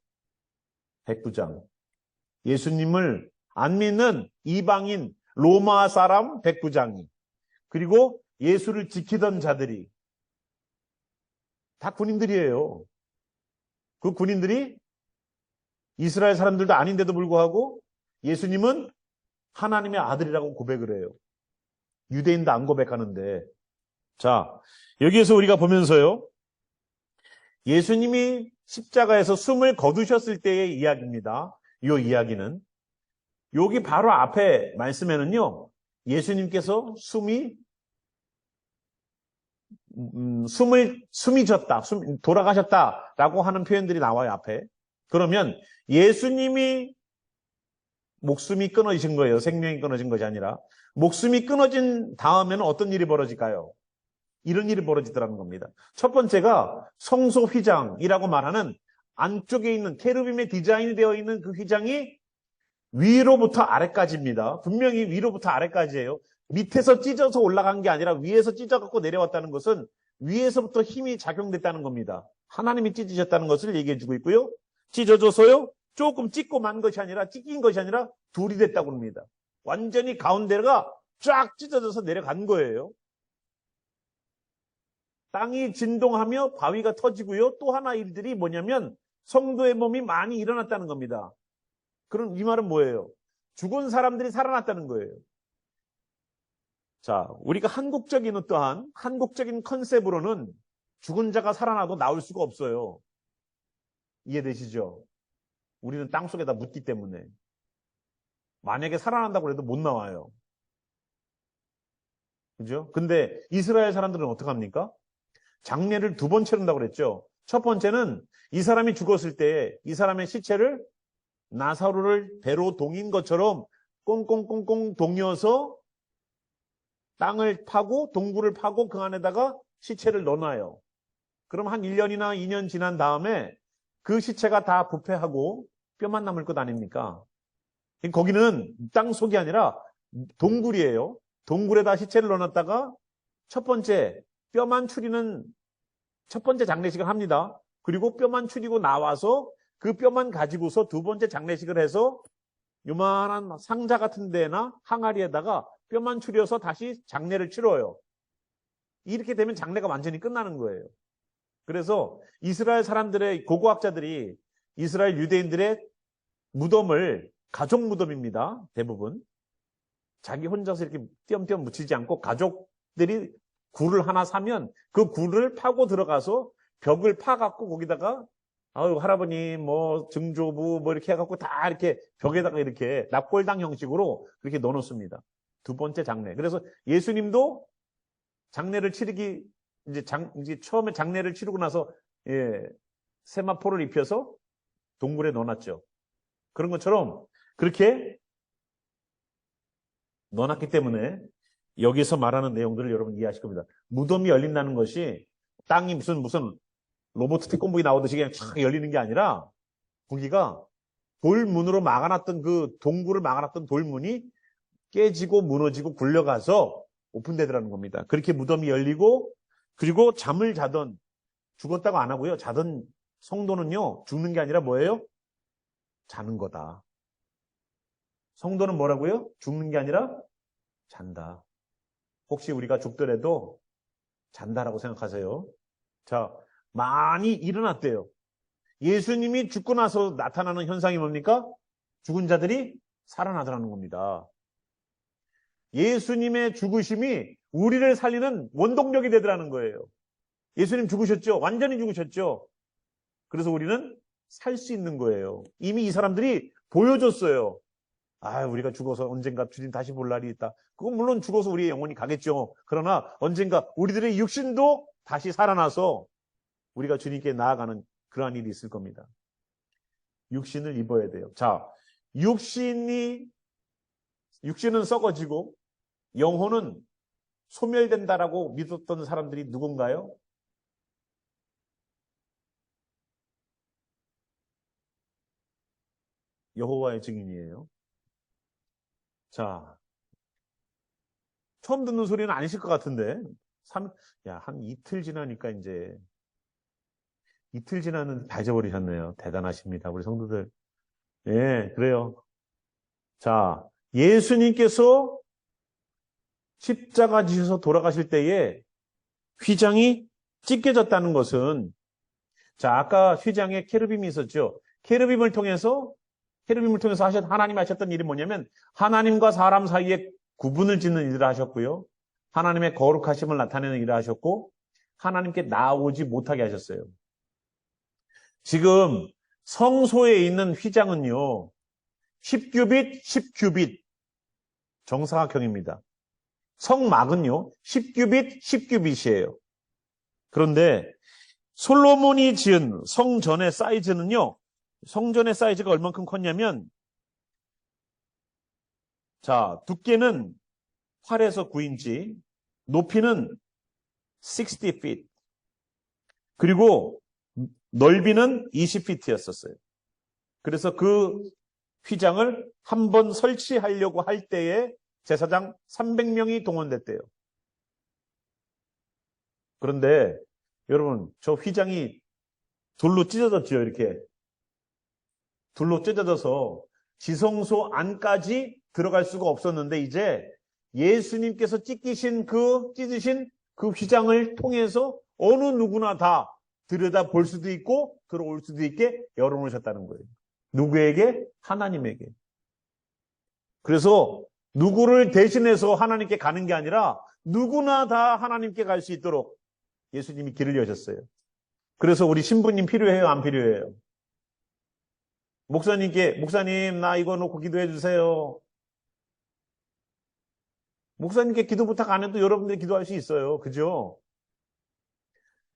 백부장. 예수님을 안 믿는 이방인 로마 사람 백부장이, 그리고 예수를 지키던 자들이 다 군인들이에요. 그 군인들이 이스라엘 사람들도 아닌데도 불구하고 예수님은 하나님의 아들이라고 고백을 해요. 유대인도 안 고백하는데. 자, 여기에서 우리가 보면서요, 예수님이 십자가에서 숨을 거두셨을 때의 이야기입니다. 이 이야기는 여기 바로 앞에 말씀에는요, 예수님께서 숨이 졌다, 돌아가셨다라고 하는 표현들이 나와요, 앞에. 그러면 예수님이 목숨이 끊어지신 거예요. 생명이 끊어진 것이 아니라. 목숨이 끊어진 다음에는 어떤 일이 벌어질까요? 이런 일이 벌어지더라는 겁니다. 첫 번째가 성소 휘장이라고 말하는 안쪽에 있는 케르빔의 디자인이 되어 있는 그 휘장이 위로부터 아래까지입니다. 분명히 위로부터 아래까지예요. 밑에서 찢어서 올라간 게 아니라 위에서 찢어갖고 내려왔다는 것은 위에서부터 힘이 작용됐다는 겁니다. 하나님이 찢으셨다는 것을 얘기해주고 있고요. 찢어져서요, 조금 찢고 만 것이 아니라, 찢긴 것이 아니라 둘이 됐다고 합니다. 완전히 가운데가 쫙 찢어져서 내려간 거예요. 땅이 진동하며 바위가 터지고요. 또 하나 일들이 뭐냐면 성도의 몸이 많이 일어났다는 겁니다. 그럼 이 말은 뭐예요? 죽은 사람들이 살아났다는 거예요. 자, 우리가 어떠한 한국적인 컨셉으로는 죽은 자가 살아나도 나올 수가 없어요. 이해되시죠? 우리는 땅속에다 묻기 때문에. 만약에 살아난다고 해도 못 나와요. 그죠? 근데 이스라엘 사람들은 어떡합니까? 장례를 두 번 치른다고 그랬죠. 첫 번째는 이 사람이 죽었을 때 이 사람의 시체를 나사로를 배로 동인 것처럼 꽁꽁꽁꽁 동여서 땅을 파고 동굴을 파고 그 안에다가 시체를 넣어놔요. 그럼 한 1년이나 2년 지난 다음에 그 시체가 다 부패하고 뼈만 남을 것 아닙니까? 거기는 땅 속이 아니라 동굴이에요. 동굴에다 시체를 넣어놨다가 첫 번째 뼈만 추리는 첫 번째 장례식을 합니다. 그리고 뼈만 추리고 나와서 그 뼈만 가지고서 두 번째 장례식을 해서 요만한 상자 같은 데나 항아리에다가 뼈만 추려서 다시 장례를 치러요. 이렇게 되면 장례가 완전히 끝나는 거예요. 그래서 이스라엘 사람들의 고고학자들이 이스라엘 유대인들의 무덤을 가족 무덤입니다. 대부분. 자기 혼자서 이렇게 띄엄띄엄 묻히지 않고 가족들이 굴을 하나 사면 그 굴을 파고 들어가서 벽을 파갖고 거기다가 아유 할아버님 뭐 증조부 뭐 이렇게 해갖고 다 이렇게 벽에다가 이렇게 납골당 형식으로 그렇게 넣어놓습니다. 두 번째 장례. 그래서 예수님도 장례를 치르기 이제 처음에 장례를 치르고 나서 세마포를 입혀서 동굴에 넣어놨죠. 그런 것처럼 그렇게 넣어놨기 때문에 여기서 말하는 내용들을 여러분 이해하실 겁니다. 무덤이 열린다는 것이 땅이 무슨 로봇 태권브이 나오듯이 그냥 촥 열리는 게 아니라 거기가 돌문으로 막아놨던 그 동굴을 막아놨던 돌문이 깨지고 무너지고 굴려가서 오픈되더라는 겁니다. 그렇게 무덤이 열리고 그리고 잠을 자던 죽었다고 안 하고요. 자던 성도는요. 죽는 게 아니라 뭐예요? 자는 거다. 성도는 뭐라고요? 죽는 게 아니라 잔다. 혹시 우리가 죽더라도 잔다라고 생각하세요. 자, 많이 일어났대요. 예수님이 죽고 나서 나타나는 현상이 뭡니까? 죽은 자들이 살아나더라는 겁니다. 예수님의 죽으심이 우리를 살리는 원동력이 되더라는 거예요. 예수님 죽으셨죠? 완전히 죽으셨죠? 그래서 우리는 살 수 있는 거예요. 이미 이 사람들이 보여줬어요. 아, 우리가 죽어서 언젠가 주님 다시 볼 날이 있다. 그건 물론 죽어서 우리의 영혼이 가겠죠. 그러나 언젠가 우리들의 육신도 다시 살아나서 우리가 주님께 나아가는 그러한 일이 있을 겁니다. 육신을 입어야 돼요. 자, 육신은 썩어지고 영혼은 소멸된다라고 믿었던 사람들이 누군가요? 여호와의 증인이에요. 자, 처음 듣는 소리는 아니실 것 같은데, 한 이틀 지나니까 이틀 지나는 다 잊어버리셨네요. 대단하십니다. 우리 성도들. 예, 그래요. 자, 예수님께서 십자가 지셔서 돌아가실 때에 휘장이 찢겨졌다는 것은, 자, 아까 휘장에 케르빔이 있었죠. 케르빔을 통해서 하나님이 하셨던 일이 뭐냐면 하나님과 사람 사이에 구분을 짓는 일을 하셨고요. 하나님의 거룩하심을 나타내는 일을 하셨고 하나님께 나오지 못하게 하셨어요. 지금 성소에 있는 휘장은요. 10규빗, 10규빗 정사각형입니다. 성막은요. 10규빗, 10규빗이에요. 그런데 솔로몬이 지은 성전의 사이즈는요. 성전의 사이즈가 얼만큼 컸냐면 자, 두께는 8에서 9인치, 높이는 60feet, 그리고 넓이는 20feet였었어요. 그래서 그 휘장을 한번 설치하려고 할 때에 제사장 300명이 동원됐대요. 그런데 여러분, 저 휘장이 돌로 찢어졌죠, 이렇게. 돌로 찢어져서 지성소 안까지 들어갈 수가 없었는데 이제 예수님께서 찢으신 그 휘장을 통해서 어느 누구나 다 들여다 볼 수도 있고 들어올 수도 있게 열어놓으셨다는 거예요. 누구에게? 하나님에게. 그래서 누구를 대신해서 하나님께 가는 게 아니라 누구나 다 하나님께 갈 수 있도록 예수님이 길을 여셨어요. 그래서 우리 신부님 필요해요? 안 필요해요? 목사님 나 이거 놓고 기도해 주세요. 목사님께 기도 부탁 안 해도 여러분들이 기도할 수 있어요. 그죠?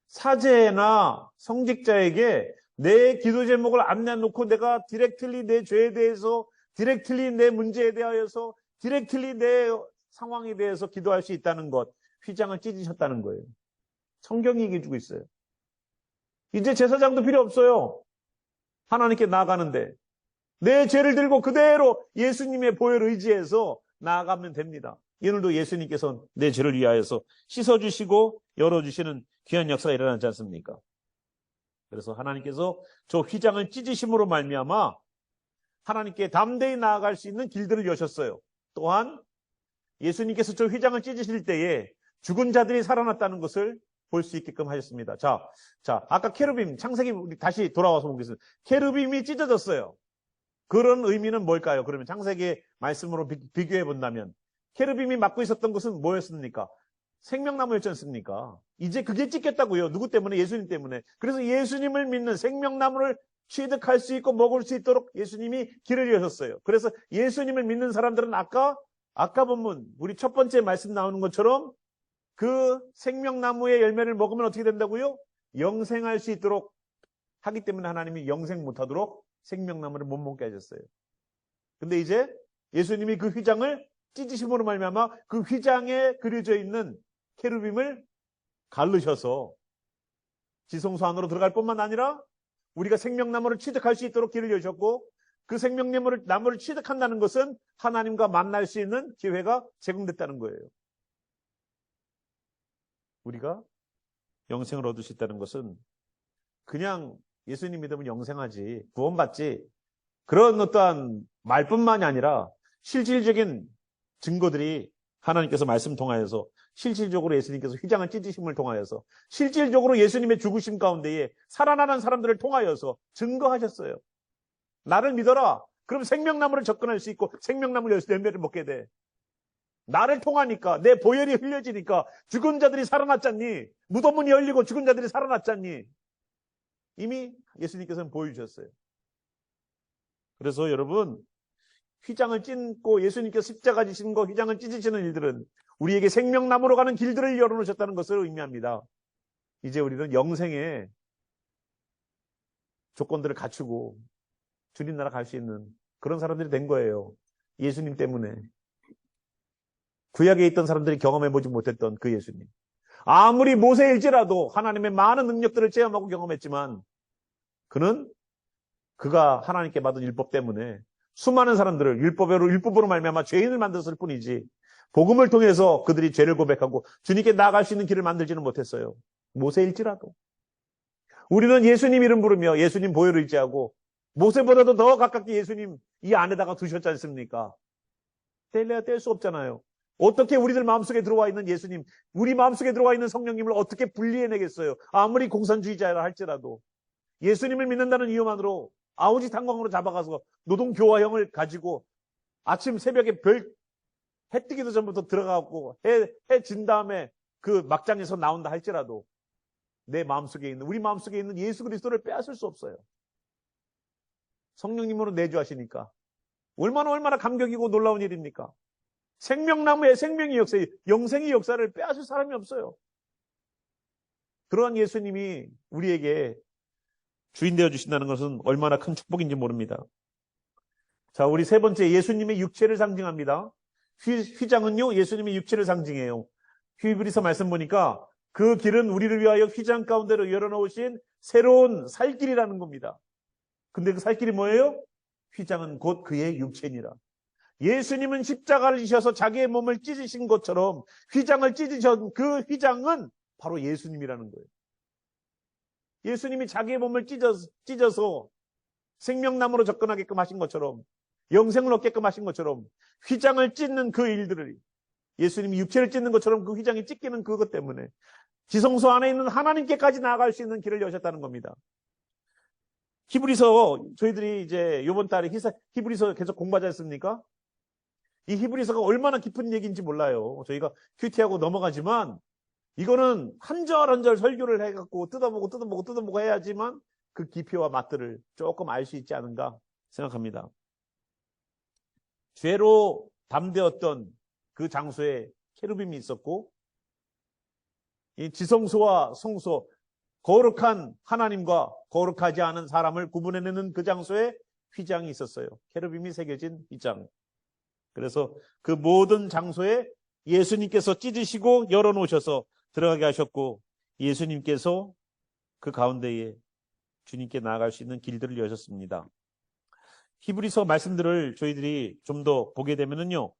사제나 성직자에게 내 기도 제목을 안 내놓고 내가 디렉틀리 내 죄에 대해서, 디렉틀리 내 문제에 대하여서, 디렉틀리 내 상황에 대해서 기도할 수 있다는 것, 휘장을 찢으셨다는 거예요. 성경이 얘기해주고 있어요. 이제 제사장도 필요 없어요. 하나님께 나아가는데 내 죄를 들고 그대로 예수님의 보혈 의지해서 나아가면 됩니다. 오늘도 예수님께서는 내 죄를 위하여서 씻어주시고 열어주시는 귀한 역사가 일어나지 않습니까? 그래서 하나님께서 저 휘장을 찢으심으로 말미암아 하나님께 담대히 나아갈 수 있는 길들을 여셨어요. 또한 예수님께서 저 휘장을 찢으실 때에 죽은 자들이 살아났다는 것을 볼 수 있게끔 하셨습니다. 자, 아까 케루빔, 창세기 우리 다시 돌아와서 보겠습니다. 케루빔이 찢어졌어요. 그런 의미는 뭘까요? 그러면 창세기의 말씀으로 비교해 본다면 케루빔이 맡고 있었던 것은 뭐였습니까? 생명나무였지 않습니까? 이제 그게 찢겼다고요. 누구 때문에? 예수님 때문에. 그래서 예수님을 믿는 생명나무를 취득할 수 있고 먹을 수 있도록 예수님이 길을 여셨어요. 그래서 예수님을 믿는 사람들은 아까 본문 우리 첫 번째 말씀 나오는 것처럼 그 생명나무의 열매를 먹으면 어떻게 된다고요? 영생할 수 있도록 하기 때문에 하나님이 영생 못하도록 생명나무를 못 먹게 하셨어요. 근데 이제 예수님이 그 휘장을 찢으심으로 말미암아 그 휘장에 그려져 있는 케루빔을 가르셔서 지성소 안으로 들어갈 뿐만 아니라 우리가 생명나무를 취득할 수 있도록 길을 여셨고 그 생명나무를 취득한다는 것은 하나님과 만날 수 있는 기회가 제공됐다는 거예요. 우리가 영생을 얻을 수 있다는 것은 그냥 예수님 믿으면 영생하지, 구원받지, 그런 어떠한 말뿐만이 아니라 실질적인 증거들이 하나님께서 말씀 통하여서 실질적으로 예수님께서 휘장을 찢으심을 통하여서 실질적으로 예수님의 죽으심 가운데에 살아나는 사람들을 통하여서 증거하셨어요. 나를 믿어라. 그럼 생명나무를 접근할 수 있고 생명나무 열매를 먹게 돼. 나를 통하니까 내 보혈이 흘려지니까 죽은 자들이 살아났잖니. 무덤문이 열리고 죽은 자들이 살아났잖니. 이미 예수님께서는 보여주셨어요. 그래서 여러분 휘장을 찢고 예수님께서 십자가 지신 거 휘장을 찢으시는 일들은 우리에게 생명나무로 가는 길들을 열어놓으셨다는 것을 의미합니다. 이제 우리는 영생의 조건들을 갖추고 주님 나라 갈 수 있는 그런 사람들이 된 거예요. 예수님 때문에. 구약에 있던 사람들이 경험해보지 못했던 그 예수님. 아무리 모세일지라도 하나님의 많은 능력들을 체험하고 경험했지만 그가 하나님께 받은 율법 때문에 수많은 사람들을 율법으로 말미암아 죄인을 만들었을 뿐이지 복음을 통해서 그들이 죄를 고백하고 주님께 나아갈 수 있는 길을 만들지는 못했어요. 모세일지라도. 우리는 예수님 이름 부르며 예수님 보혈을 의지하고 모세보다도 더 가깝게 예수님 이 안에다가 두셨지 않습니까? 뗄래야 뗄 수 없잖아요. 어떻게 우리들 마음속에 들어와 있는 예수님, 우리 마음속에 들어와 있는 성령님을 어떻게 분리해내겠어요? 아무리 공산주의자라 할지라도 예수님을 믿는다는 이유만으로 아우지 탄광으로 잡아가서 노동교화형을 가지고 아침 새벽에 해 뜨기도 전부터 들어가고 해 진 다음에 그 막장에서 나온다 할지라도 우리 마음속에 있는 예수 그리스도를 빼앗을 수 없어요. 성령님으로 내주하시니까 얼마나 감격이고 놀라운 일입니까? 생명나무의 생명의 역사에 영생의 역사를 빼앗을 사람이 없어요. 그러한 예수님이 우리에게 주인 되어 주신다는 것은 얼마나 큰 축복인지 모릅니다. 자, 우리 세 번째 예수님의 육체를 상징합니다. 휘장은요 예수님의 육체를 상징해요. 히브리서 말씀 보니까 그 길은 우리를 위하여 휘장 가운데로 열어놓으신 새로운 살길이라는 겁니다. 근데 그 살길이 뭐예요? 휘장은 곧 그의 육체니라. 예수님은 십자가를 지셔서 자기의 몸을 찢으신 것처럼 휘장을 찢으신 그 휘장은 바로 예수님이라는 거예요. 예수님이 자기의 몸을 찢어서 생명나무로 접근하게끔 하신 것처럼 영생을 얻게끔 하신 것처럼 휘장을 찢는 그 일들을 예수님이 육체를 찢는 것처럼 그 휘장이 찢기는 그것 때문에 지성소 안에 있는 하나님께까지 나아갈 수 있는 길을 여셨다는 겁니다. 히브리서 저희들이 이제 이번 달에 히브리서 계속 공부하지 않습니까? 이 히브리서가 얼마나 깊은 얘기인지 몰라요. 저희가 큐티하고 넘어가지만 이거는 한 절 한 절 설교를 해갖고 뜯어보고 해야지만 그 깊이와 맛들을 조금 알 수 있지 않은가 생각합니다. 죄로 담대었던 그 장소에 케루빔이 있었고, 이 지성소와 성소, 거룩한 하나님과 거룩하지 않은 사람을 구분해내는 그 장소에 휘장이 있었어요. 케루빔이 새겨진 휘장. 그래서 그 모든 장소에 예수님께서 찢으시고 열어놓으셔서 들어가게 하셨고, 예수님께서 그 가운데에 주님께 나아갈 수 있는 길들을 여셨습니다. 히브리서 말씀들을 저희들이 좀 더 보게 되면은요,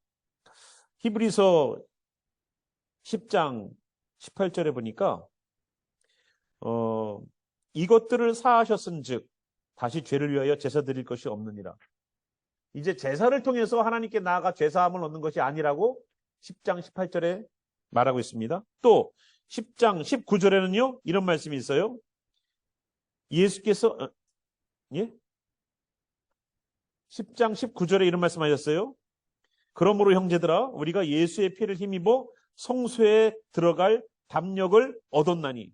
히브리서 10장 18절에 보니까 이것들을 사하셨은즉 다시 죄를 위하여 제사 드릴 것이 없느니라. 이제 제사를 통해서 하나님께 나아가 죄사함을 얻는 것이 아니라고 10장 18절에 말하고 있습니다. 또 10장 19절에는요 이런 말씀이 있어요. 예수께서 10장 19절에 이런 말씀하셨어요. 그러므로 형제들아 우리가 예수의 피를 힘입어 성소에 들어갈 담력을 얻었나니.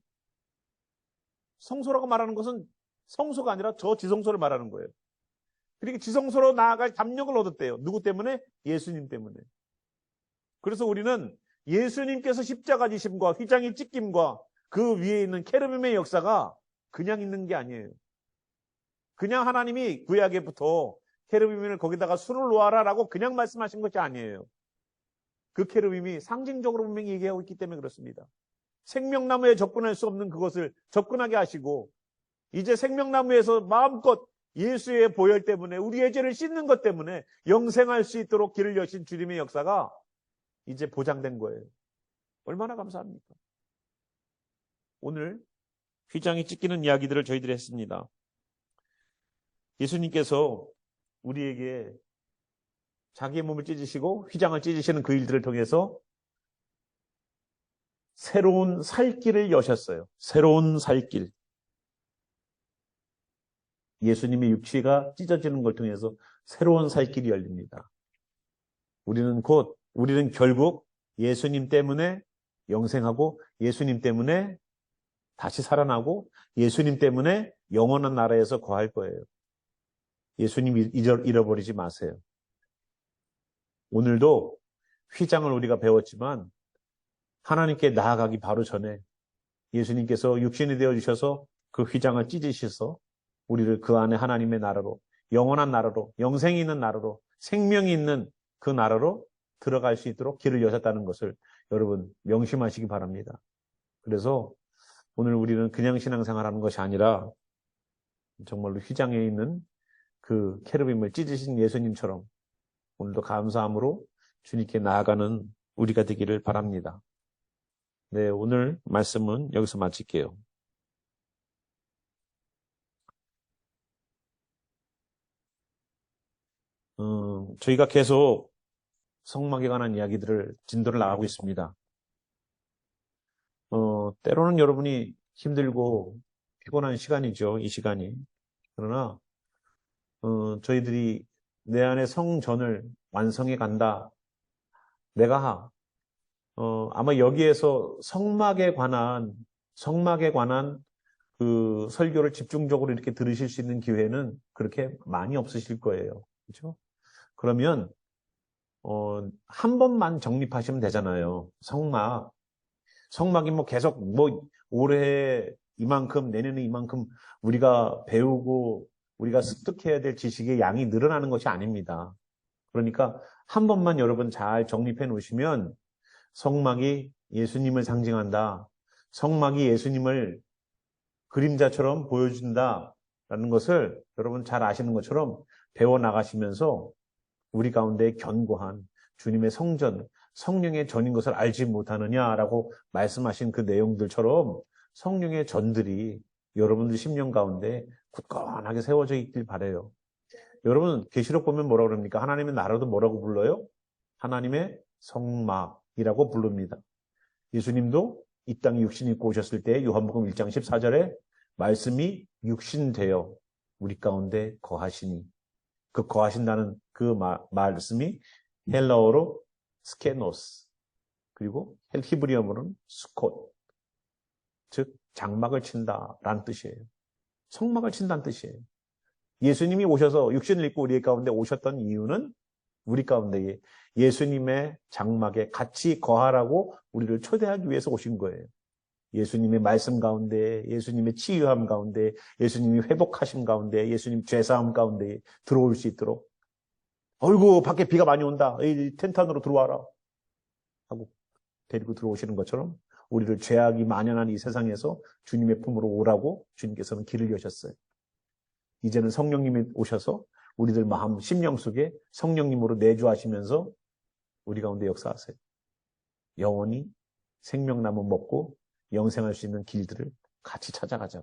성소라고 말하는 것은 성소가 아니라 저 지성소를 말하는 거예요. 그러니까 지성소로 나아갈 담력을 얻었대요. 누구 때문에? 예수님 때문에. 그래서 우리는 예수님께서 십자가 지심과 휘장이 찢김과 그 위에 있는 케르빔의 역사가 그냥 있는 게 아니에요. 그냥 하나님이 구약에부터 케르빔을 거기다가 술을 놓아라라고 그냥 말씀하신 것이 아니에요. 그 케르빔이 상징적으로 분명히 얘기하고 있기 때문에 그렇습니다. 생명나무에 접근할 수 없는 그것을 접근하게 하시고, 이제 생명나무에서 마음껏 예수의 보혈 때문에 우리의 죄를 씻는 것 때문에 영생할 수 있도록 길을 여신 주님의 역사가 이제 보장된 거예요. 얼마나 감사합니까? 오늘 휘장이 찢기는 이야기들을 저희들이 했습니다. 예수님께서 우리에게 자기의 몸을 찢으시고 휘장을 찢으시는 그 일들을 통해서 새로운 살 길을 여셨어요. 새로운 살 길. 예수님의 육체가 찢어지는 걸 통해서 새로운 살 길이 열립니다. 우리는 결국 예수님 때문에 영생하고 예수님 때문에 다시 살아나고 예수님 때문에 영원한 나라에서 거할 거예요. 예수님 잃어버리지 마세요. 오늘도 휘장을 우리가 배웠지만 하나님께 나아가기 바로 전에 예수님께서 육신이 되어주셔서 그 휘장을 찢으셔서 우리를 그 안에 하나님의 나라로, 영원한 나라로, 영생이 있는 나라로, 생명이 있는 그 나라로 들어갈 수 있도록 길을 여셨다는 것을 여러분 명심하시기 바랍니다. 그래서 오늘 우리는 그냥 신앙생활하는 것이 아니라 정말로 휘장에 있는 그 케르빔을 찢으신 예수님처럼 오늘도 감사함으로 주님께 나아가는 우리가 되기를 바랍니다. 네, 오늘 말씀은 여기서 마칠게요. 저희가 계속 성막에 관한 이야기들을 진도를 나가고 있습니다. 때로는 여러분이 힘들고 피곤한 시간이죠, 이 시간이. 그러나 저희들이 내 안에 성전을 완성해 간다. 내가 아마 여기에서 성막에 관한 그 설교를 집중적으로 이렇게 들으실 수 있는 기회는 그렇게 많이 없으실 거예요. 그렇죠? 그러면 한 번만 정립하시면 되잖아요. 성막이 뭐 계속 뭐 올해 이만큼 내년에 이만큼 우리가 배우고 우리가 습득해야 될 지식의 양이 늘어나는 것이 아닙니다. 그러니까 한 번만 여러분 잘 정립해 놓으시면 성막이 예수님을 상징한다. 성막이 예수님을 그림자처럼 보여준다라는 것을 여러분 잘 아시는 것처럼 배워나가시면서 우리 가운데 견고한 주님의 성전, 성령의 전인 것을 알지 못하느냐라고 말씀하신 그 내용들처럼 성령의 전들이 여러분들 심령 가운데 굳건하게 세워져 있길 바라요. 여러분 계시록 보면 뭐라고 그럽니까? 하나님의 나라도 뭐라고 불러요? 하나님의 성막이라고 부릅니다. 예수님도 이 땅에 육신 입고 오셨을 때 요한복음 1장 14절에 말씀이 육신되어 우리 가운데 거하시니, 그 거하신다는 그 말씀이 헬라어로 스케노스, 그리고 히브리어로는 스콧, 즉 장막을 친다라는 뜻이에요. 성막을 친다는 뜻이에요. 예수님이 오셔서 육신을 입고 우리 가운데 오셨던 이유는 우리 가운데에 예수님의 장막에 같이 거하라고 우리를 초대하기 위해서 오신 거예요. 예수님의 말씀 가운데, 예수님의 치유함 가운데, 예수님이 회복하심 가운데, 예수님 죄사함 가운데 들어올 수 있도록, 어이구 밖에 비가 많이 온다, 이 텐트 안으로 들어와라 하고 데리고 들어오시는 것처럼 우리를 죄악이 만연한 이 세상에서 주님의 품으로 오라고 주님께서는 길을 여셨어요. 이제는 성령님이 오셔서 우리들 마음, 심령 속에 성령님으로 내주하시면서 우리 가운데 역사하세요. 영원히 생명나무 먹고 영생할 수 있는 길들을 같이 찾아가자.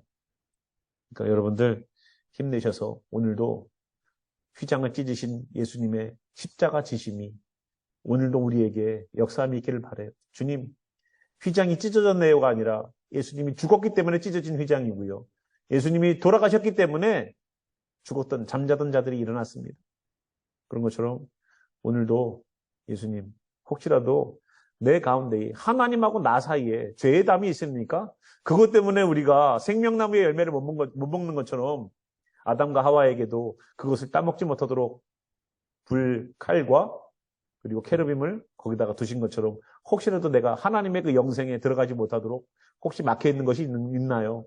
그러니까 여러분들 힘내셔서 오늘도 휘장을 찢으신 예수님의 십자가 지심이 오늘도 우리에게 역사함이 있기를 바라요. 주님, 휘장이 찢어졌네요가 아니라 예수님이 죽었기 때문에 찢어진 휘장이고요. 예수님이 돌아가셨기 때문에 죽었던 잠자던 자들이 일어났습니다. 그런 것처럼 오늘도 예수님, 혹시라도 내 가운데 하나님하고 나 사이에 죄의 담이 있습니까? 그것 때문에 우리가 생명나무의 열매를 못 먹는 것처럼 아담과 하와에게도 그것을 따먹지 못하도록 불, 칼과 그리고 케르빔을 거기다가 두신 것처럼 혹시라도 내가 하나님의 그 영생에 들어가지 못하도록 혹시 막혀있는 것이 있나요?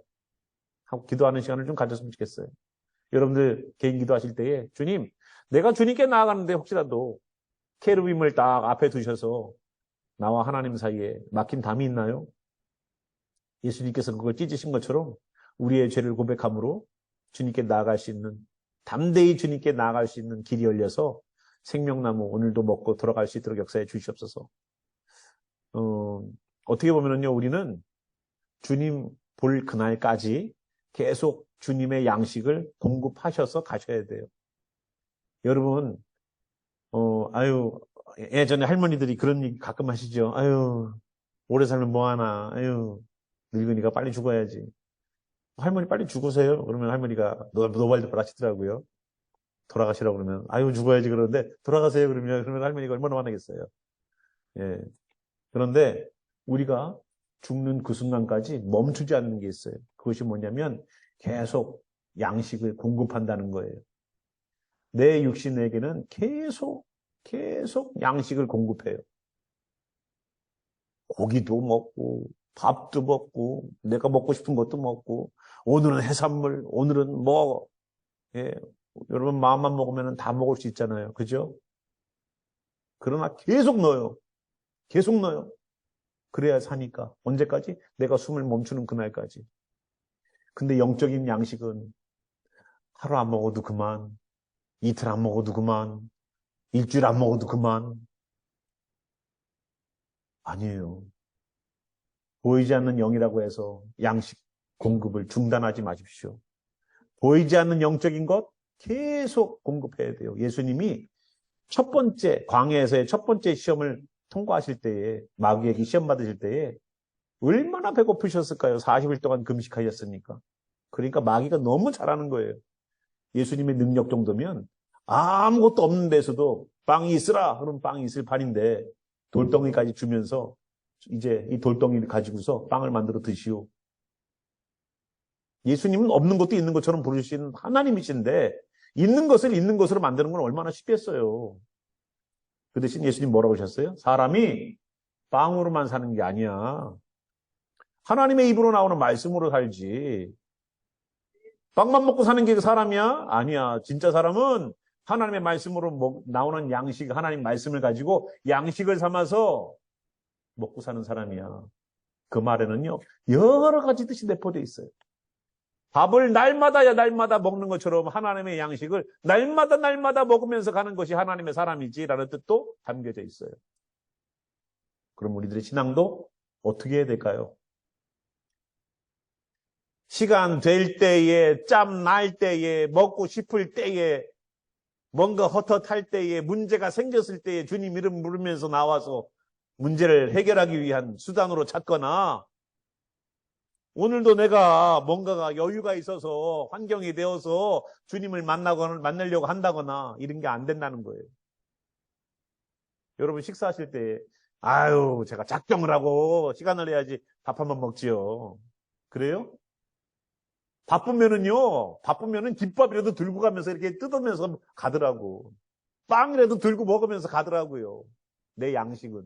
하고 기도하는 시간을 좀 가졌으면 좋겠어요. 여러분들 개인 기도하실 때에 주님, 내가 주님께 나아가는데 혹시라도 케르빔을 딱 앞에 두셔서 나와 하나님 사이에 막힌 담이 있나요? 예수님께서 그걸 찢으신 것처럼 우리의 죄를 고백함으로 주님께 나아갈 수 있는, 담대히 주님께 나아갈 수 있는 길이 열려서 생명나무 오늘도 먹고 돌아갈 수 있도록 역사해 주시옵소서. 어떻게 보면은요, 우리는 주님 볼 그날까지 계속 주님의 양식을 공급하셔서 가셔야 돼요. 여러분, 예전에 할머니들이 그런 얘기 가끔 하시죠. 오래 살면 뭐하나. 늙으니까 빨리 죽어야지. 할머니 빨리 죽으세요. 그러면 할머니가 노발대발 하시더라고요. 돌아가시라고 그러면, 죽어야지 그러는데, 돌아가세요. 그러면 할머니가 얼마나 화나겠어요. 예. 그런데 우리가 죽는 그 순간까지 멈추지 않는 게 있어요. 그것이 뭐냐면 계속 양식을 공급한다는 거예요. 내 육신에게는 계속 양식을 공급해요. 고기도 먹고 밥도 먹고 내가 먹고 싶은 것도 먹고 오늘은 해산물, 오늘은 여러분 마음만 먹으면 다 먹을 수 있잖아요. 그죠? 그러나 계속 넣어요. 그래야 사니까. 언제까지? 내가 숨을 멈추는 그날까지. 근데 영적인 양식은 하루 안 먹어도 그만, 이틀 안 먹어도 그만, 일주일 안 먹어도 그만. 아니에요. 보이지 않는 영이라고 해서 양식 공급을 중단하지 마십시오. 보이지 않는 영적인 것 계속 공급해야 돼요. 예수님이 첫 번째, 광야에서의 첫 번째 시험을 통과하실 때에, 마귀에게 시험 받으실 때에 얼마나 배고프셨을까요? 40일 동안 금식하셨으니까. 그러니까 마귀가 너무 잘하는 거예요. 예수님의 능력 정도면 아무것도 없는 데서도 빵이 있으라 그러면 빵이 있을 판인데 돌덩이까지 주면서 이제 이 돌덩이를 가지고서 빵을 만들어 드시오. 예수님은 없는 것도 있는 것처럼 부르시는 하나님이신데 있는 것을 있는 것으로 만드는 건 얼마나 쉽겠어요. 그 대신 예수님 뭐라고 하셨어요? 사람이 빵으로만 사는 게 아니야. 하나님의 입으로 나오는 말씀으로 살지. 빵만 먹고 사는 게 사람이야? 아니야. 진짜 사람은 하나님의 말씀으로 나오는 양식, 하나님 말씀을 가지고 양식을 삼아서 먹고 사는 사람이야. 그 말에는요, 여러 가지 뜻이 내포되어 있어요. 밥을 날마다 먹는 것처럼 하나님의 양식을 날마다 먹으면서 가는 것이 하나님의 사람이지라는 뜻도 담겨져 있어요. 그럼 우리들의 신앙도 어떻게 해야 될까요? 시간 될 때에, 짬 날 때에, 먹고 싶을 때에, 뭔가 헛헛할 때에, 문제가 생겼을 때에 주님 이름 부르면서 나와서 문제를 해결하기 위한 수단으로 찾거나 오늘도 내가 뭔가가 여유가 있어서 환경이 되어서 주님을 만나려고 한다거나 이런 게 안 된다는 거예요. 여러분 식사하실 때 아유 제가 작정을 하고 시간을 내야지 밥 한번 먹지요. 그래요? 바쁘면은 김밥이라도 들고 가면서 이렇게 뜯으면서 가더라고. 빵이라도 들고 먹으면서 가더라고요. 내 양식은.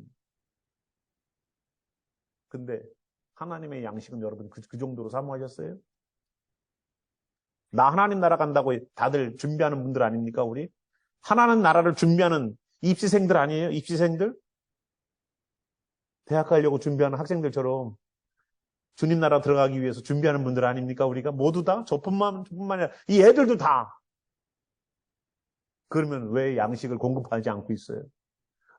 근데 하나님의 양식은 여러분 그 정도로 사모하셨어요? 나 하나님 나라 간다고 다들 준비하는 분들 아닙니까, 우리? 하나님 나라를 준비하는 입시생들 아니에요? 입시생들? 대학 가려고 준비하는 학생들처럼 주님 나라 들어가기 위해서 준비하는 분들 아닙니까, 우리가? 모두 다? 저뿐만 아니라 이 애들도 다. 그러면 왜 양식을 공급하지 않고 있어요?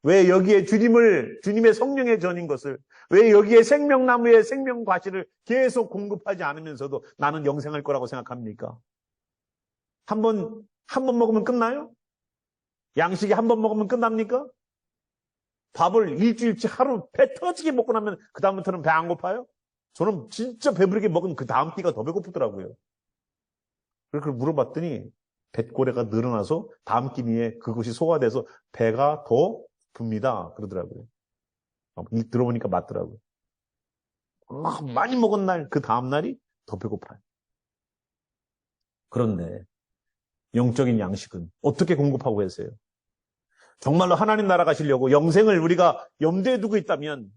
왜 여기에 주님의 성령의 전인 것을, 왜 여기에 생명나무의 생명과실을 계속 공급하지 않으면서도 나는 영생할 거라고 생각합니까? 한 번 먹으면 끝나요? 양식이 한 번 먹으면 끝납니까? 밥을 일주일치 하루 배 터지게 먹고 나면 그다음부터는 배 안 고파요? 저는 진짜 배부르게 먹은 그 다음 끼가 더 배고프더라고요. 그래서 물어봤더니 뱃고래가 늘어나서 다음 끼니에 그것이 소화돼서 배가 더 붑니다. 그러더라고요. 들어보니까 맞더라고요. 많이 먹은 날, 그 다음 날이 더 배고파요. 그런데 영적인 양식은 어떻게 공급하고 계세요? 정말로 하나님 나라 가시려고 영생을 우리가 염두에 두고 있다면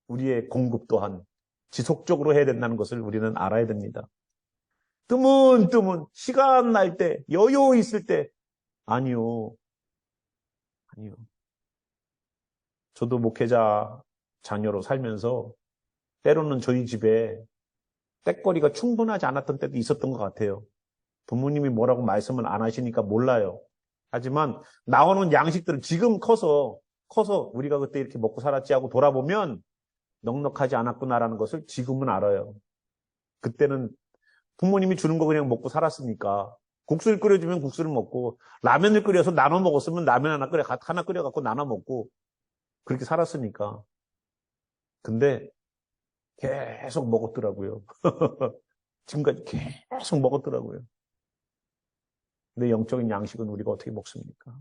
우리의 공급 또한 지속적으로 해야 된다는 것을 우리는 알아야 됩니다. 뜨문뜨문 시간 날 때, 여유 있을 때 아니요. 저도 목회자 자녀로 살면서 때로는 저희 집에 떏거리가 충분하지 않았던 때도 있었던 것 같아요. 부모님이 뭐라고 말씀을 안 하시니까 몰라요. 하지만 나오는 양식들은 지금 커서 우리가 그때 이렇게 먹고 살았지 하고 돌아보면 넉넉하지 않았구나라는 것을 지금은 알아요. 그때는 부모님이 주는 거 그냥 먹고 살았으니까 국수를 끓여주면 국수를 먹고 라면을 끓여서 나눠 먹었으면 라면 하나 끓여갖고 나눠 먹고 그렇게 살았으니까. 근데 계속 먹었더라고요. 지금까지 계속 먹었더라고요. 근데 영적인 양식은 우리가 어떻게 먹습니까?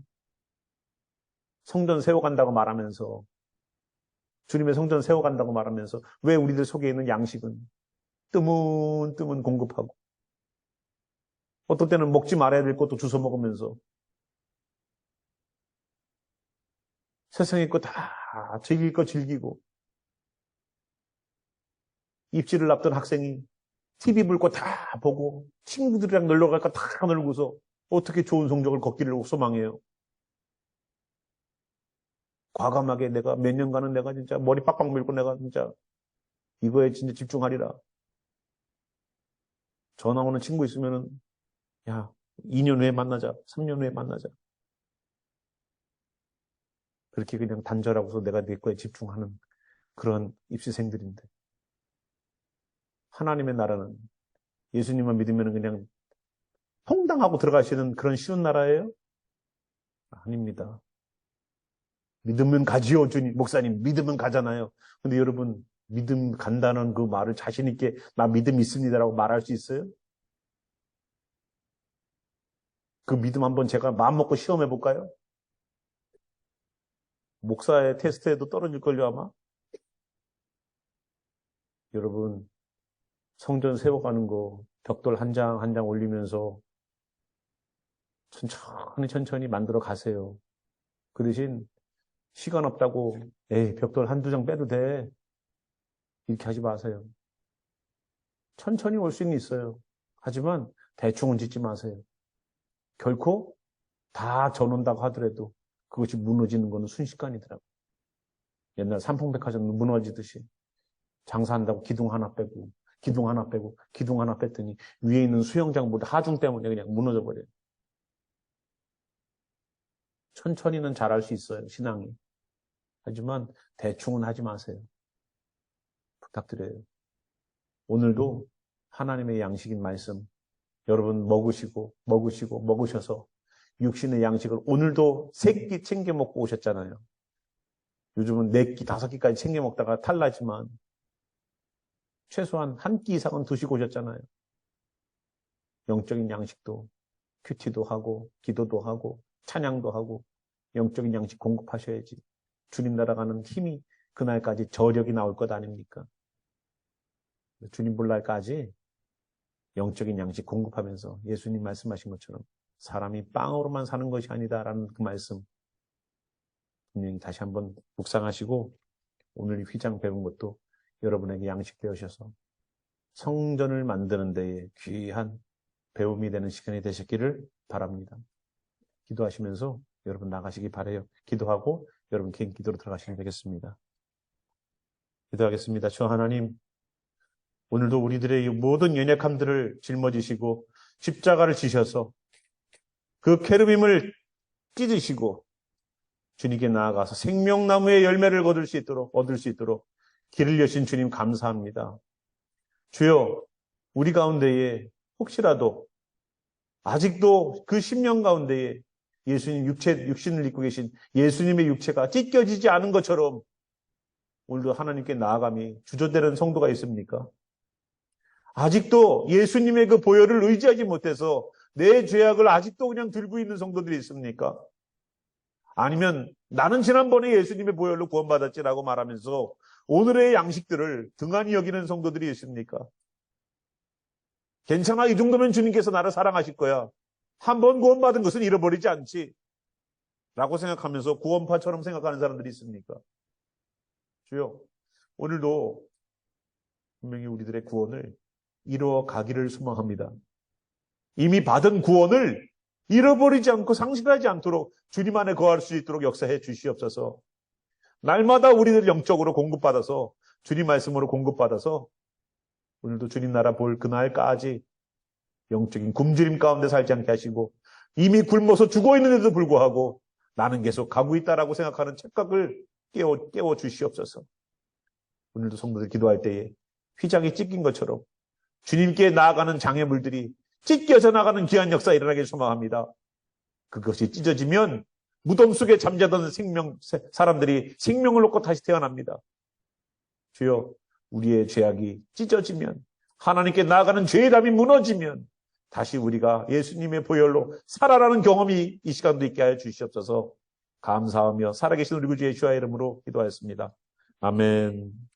성전 세워간다고 말하면서 주님의 성전 세워간다고 말하면서 왜 우리들 속에 있는 양식은 뜨문뜨문 공급하고 어떨 때는 먹지 말아야 될 것도 주워 먹으면서 세상의 거 다 즐길 거 즐기고 입시를 앞둔 학생이 TV 볼 거 다 보고 친구들이랑 놀러 갈 거 다 놀고서 어떻게 좋은 성적을 거기를 소망해요? 과감하게 내가 몇 년간은 내가 진짜 머리 빡빡 밀고 내가 진짜 이거에 진짜 집중하리라. 전화 오는 친구 있으면은 야 2년 후에 만나자, 3년 후에 만나자. 그렇게 그냥 단절하고서 내가 내 거에 집중하는 그런 입시생들인데 하나님의 나라는 예수님만 믿으면 그냥 통당하고 들어가시는 그런 쉬운 나라예요? 아닙니다. 믿으면 가지요, 주님. 목사님, 믿으면 가잖아요. 근데 여러분, 믿음 간다는 그 말을 자신있게 나 믿음 있습니다라고 말할 수 있어요? 그 믿음 한번 제가 마음먹고 시험해 볼까요? 목사의 테스트에도 떨어질걸요, 아마? 여러분, 성전 세워가는 거, 벽돌 한 장 한 장 올리면서 천천히 만들어 가세요. 그 대신 시간 없다고, 에이, 벽돌 한두 장 빼도 돼. 이렇게 하지 마세요. 천천히 올 수는 있어요. 하지만 대충은 짓지 마세요. 결코 다 져놓는다고 하더라도 그것이 무너지는 것은 순식간이더라고요. 옛날 삼풍백화점 무너지듯이 장사한다고 기둥 하나 빼고 기둥 하나 빼고 기둥 하나 뺐더니 위에 있는 수영장보다 하중 때문에 그냥 무너져버려요. 천천히는 잘할 수 있어요, 신앙이. 하지만 대충은 하지 마세요. 부탁드려요. 오늘도 하나님의 양식인 말씀 여러분 먹으셔서 육신의 양식을 오늘도 3끼 챙겨 먹고 오셨잖아요. 요즘은 4끼, 5끼까지 챙겨 먹다가 탈나지만 최소한 한 끼 이상은 드시고 오셨잖아요. 영적인 양식도, 큐티도 하고, 기도도 하고, 찬양도 하고, 영적인 양식 공급하셔야지. 주님 나라 가는 힘이 그날까지 저력이 나올 것 아닙니까? 주님 볼 날까지 영적인 양식 공급하면서 예수님 말씀하신 것처럼 사람이 빵으로만 사는 것이 아니다라는 그 말씀 분명히 다시 한번 묵상하시고 오늘 이 휘장 배운 것도 여러분에게 양식되어셔서 성전을 만드는 데에 귀한 배움이 되는 시간이 되셨기를 바랍니다. 기도하시면서 여러분 나가시기 바라요. 기도하고 여러분 개인 기도로 들어가시면 되겠습니다. 기도하겠습니다. 주 하나님, 오늘도 우리들의 모든 연약함들을 짊어지시고 십자가를 지셔서 그 케르빔을 찢으시고 주님께 나아가서 생명나무의 열매를 얻을 수 있도록 길을 여신 주님 감사합니다. 주여, 우리 가운데에 혹시라도 아직도 그 10년 가운데에 예수님 육신을 입고 계신 예수님의 육체가 찢겨지지 않은 것처럼 오늘도 하나님께 나아감이 주저되는 성도가 있습니까? 아직도 예수님의 그 보혈을 의지하지 못해서 내 죄악을 아직도 그냥 들고 있는 성도들이 있습니까? 아니면 나는 지난번에 예수님의 보혈로 구원받았지라고 말하면서 오늘의 양식들을 등한히 여기는 성도들이 있습니까? 괜찮아, 이 정도면 주님께서 나를 사랑하실 거야. 한 번 구원받은 것은 잃어버리지 않지 라고 생각하면서 구원파처럼 생각하는 사람들이 있습니까? 주여, 오늘도 분명히 우리들의 구원을 이루어 가기를 소망합니다. 이미 받은 구원을 잃어버리지 않고 상실하지 않도록 주님 안에 거할 수 있도록 역사해 주시옵소서. 날마다 우리들 영적으로 공급받아서 주님 말씀으로 공급받아서 오늘도 주님 나라 볼 그날까지 영적인 굶주림 가운데 살지 않게 하시고 이미 굶어서 죽어 있는데도 불구하고 나는 계속 가고 있다라고 생각하는 착각을 깨워 주시옵소서. 오늘도 성도들 기도할 때에 휘장이 찢긴 것처럼 주님께 나아가는 장애물들이 찢겨져 나가는 귀한 역사 일어나길 소망합니다. 그것이 찢어지면 무덤 속에 잠자던 사람들이 생명을 얻고 다시 태어납니다. 주여, 우리의 죄악이 찢어지면 하나님께 나아가는 죄의 담이 무너지면 다시 우리가 예수님의 보혈로 살아나는 경험이 이 시간도 있게 하여 주시옵소서. 감사하며 살아계신 우리 구주 예수의 이름으로 기도하였습니다. 아멘.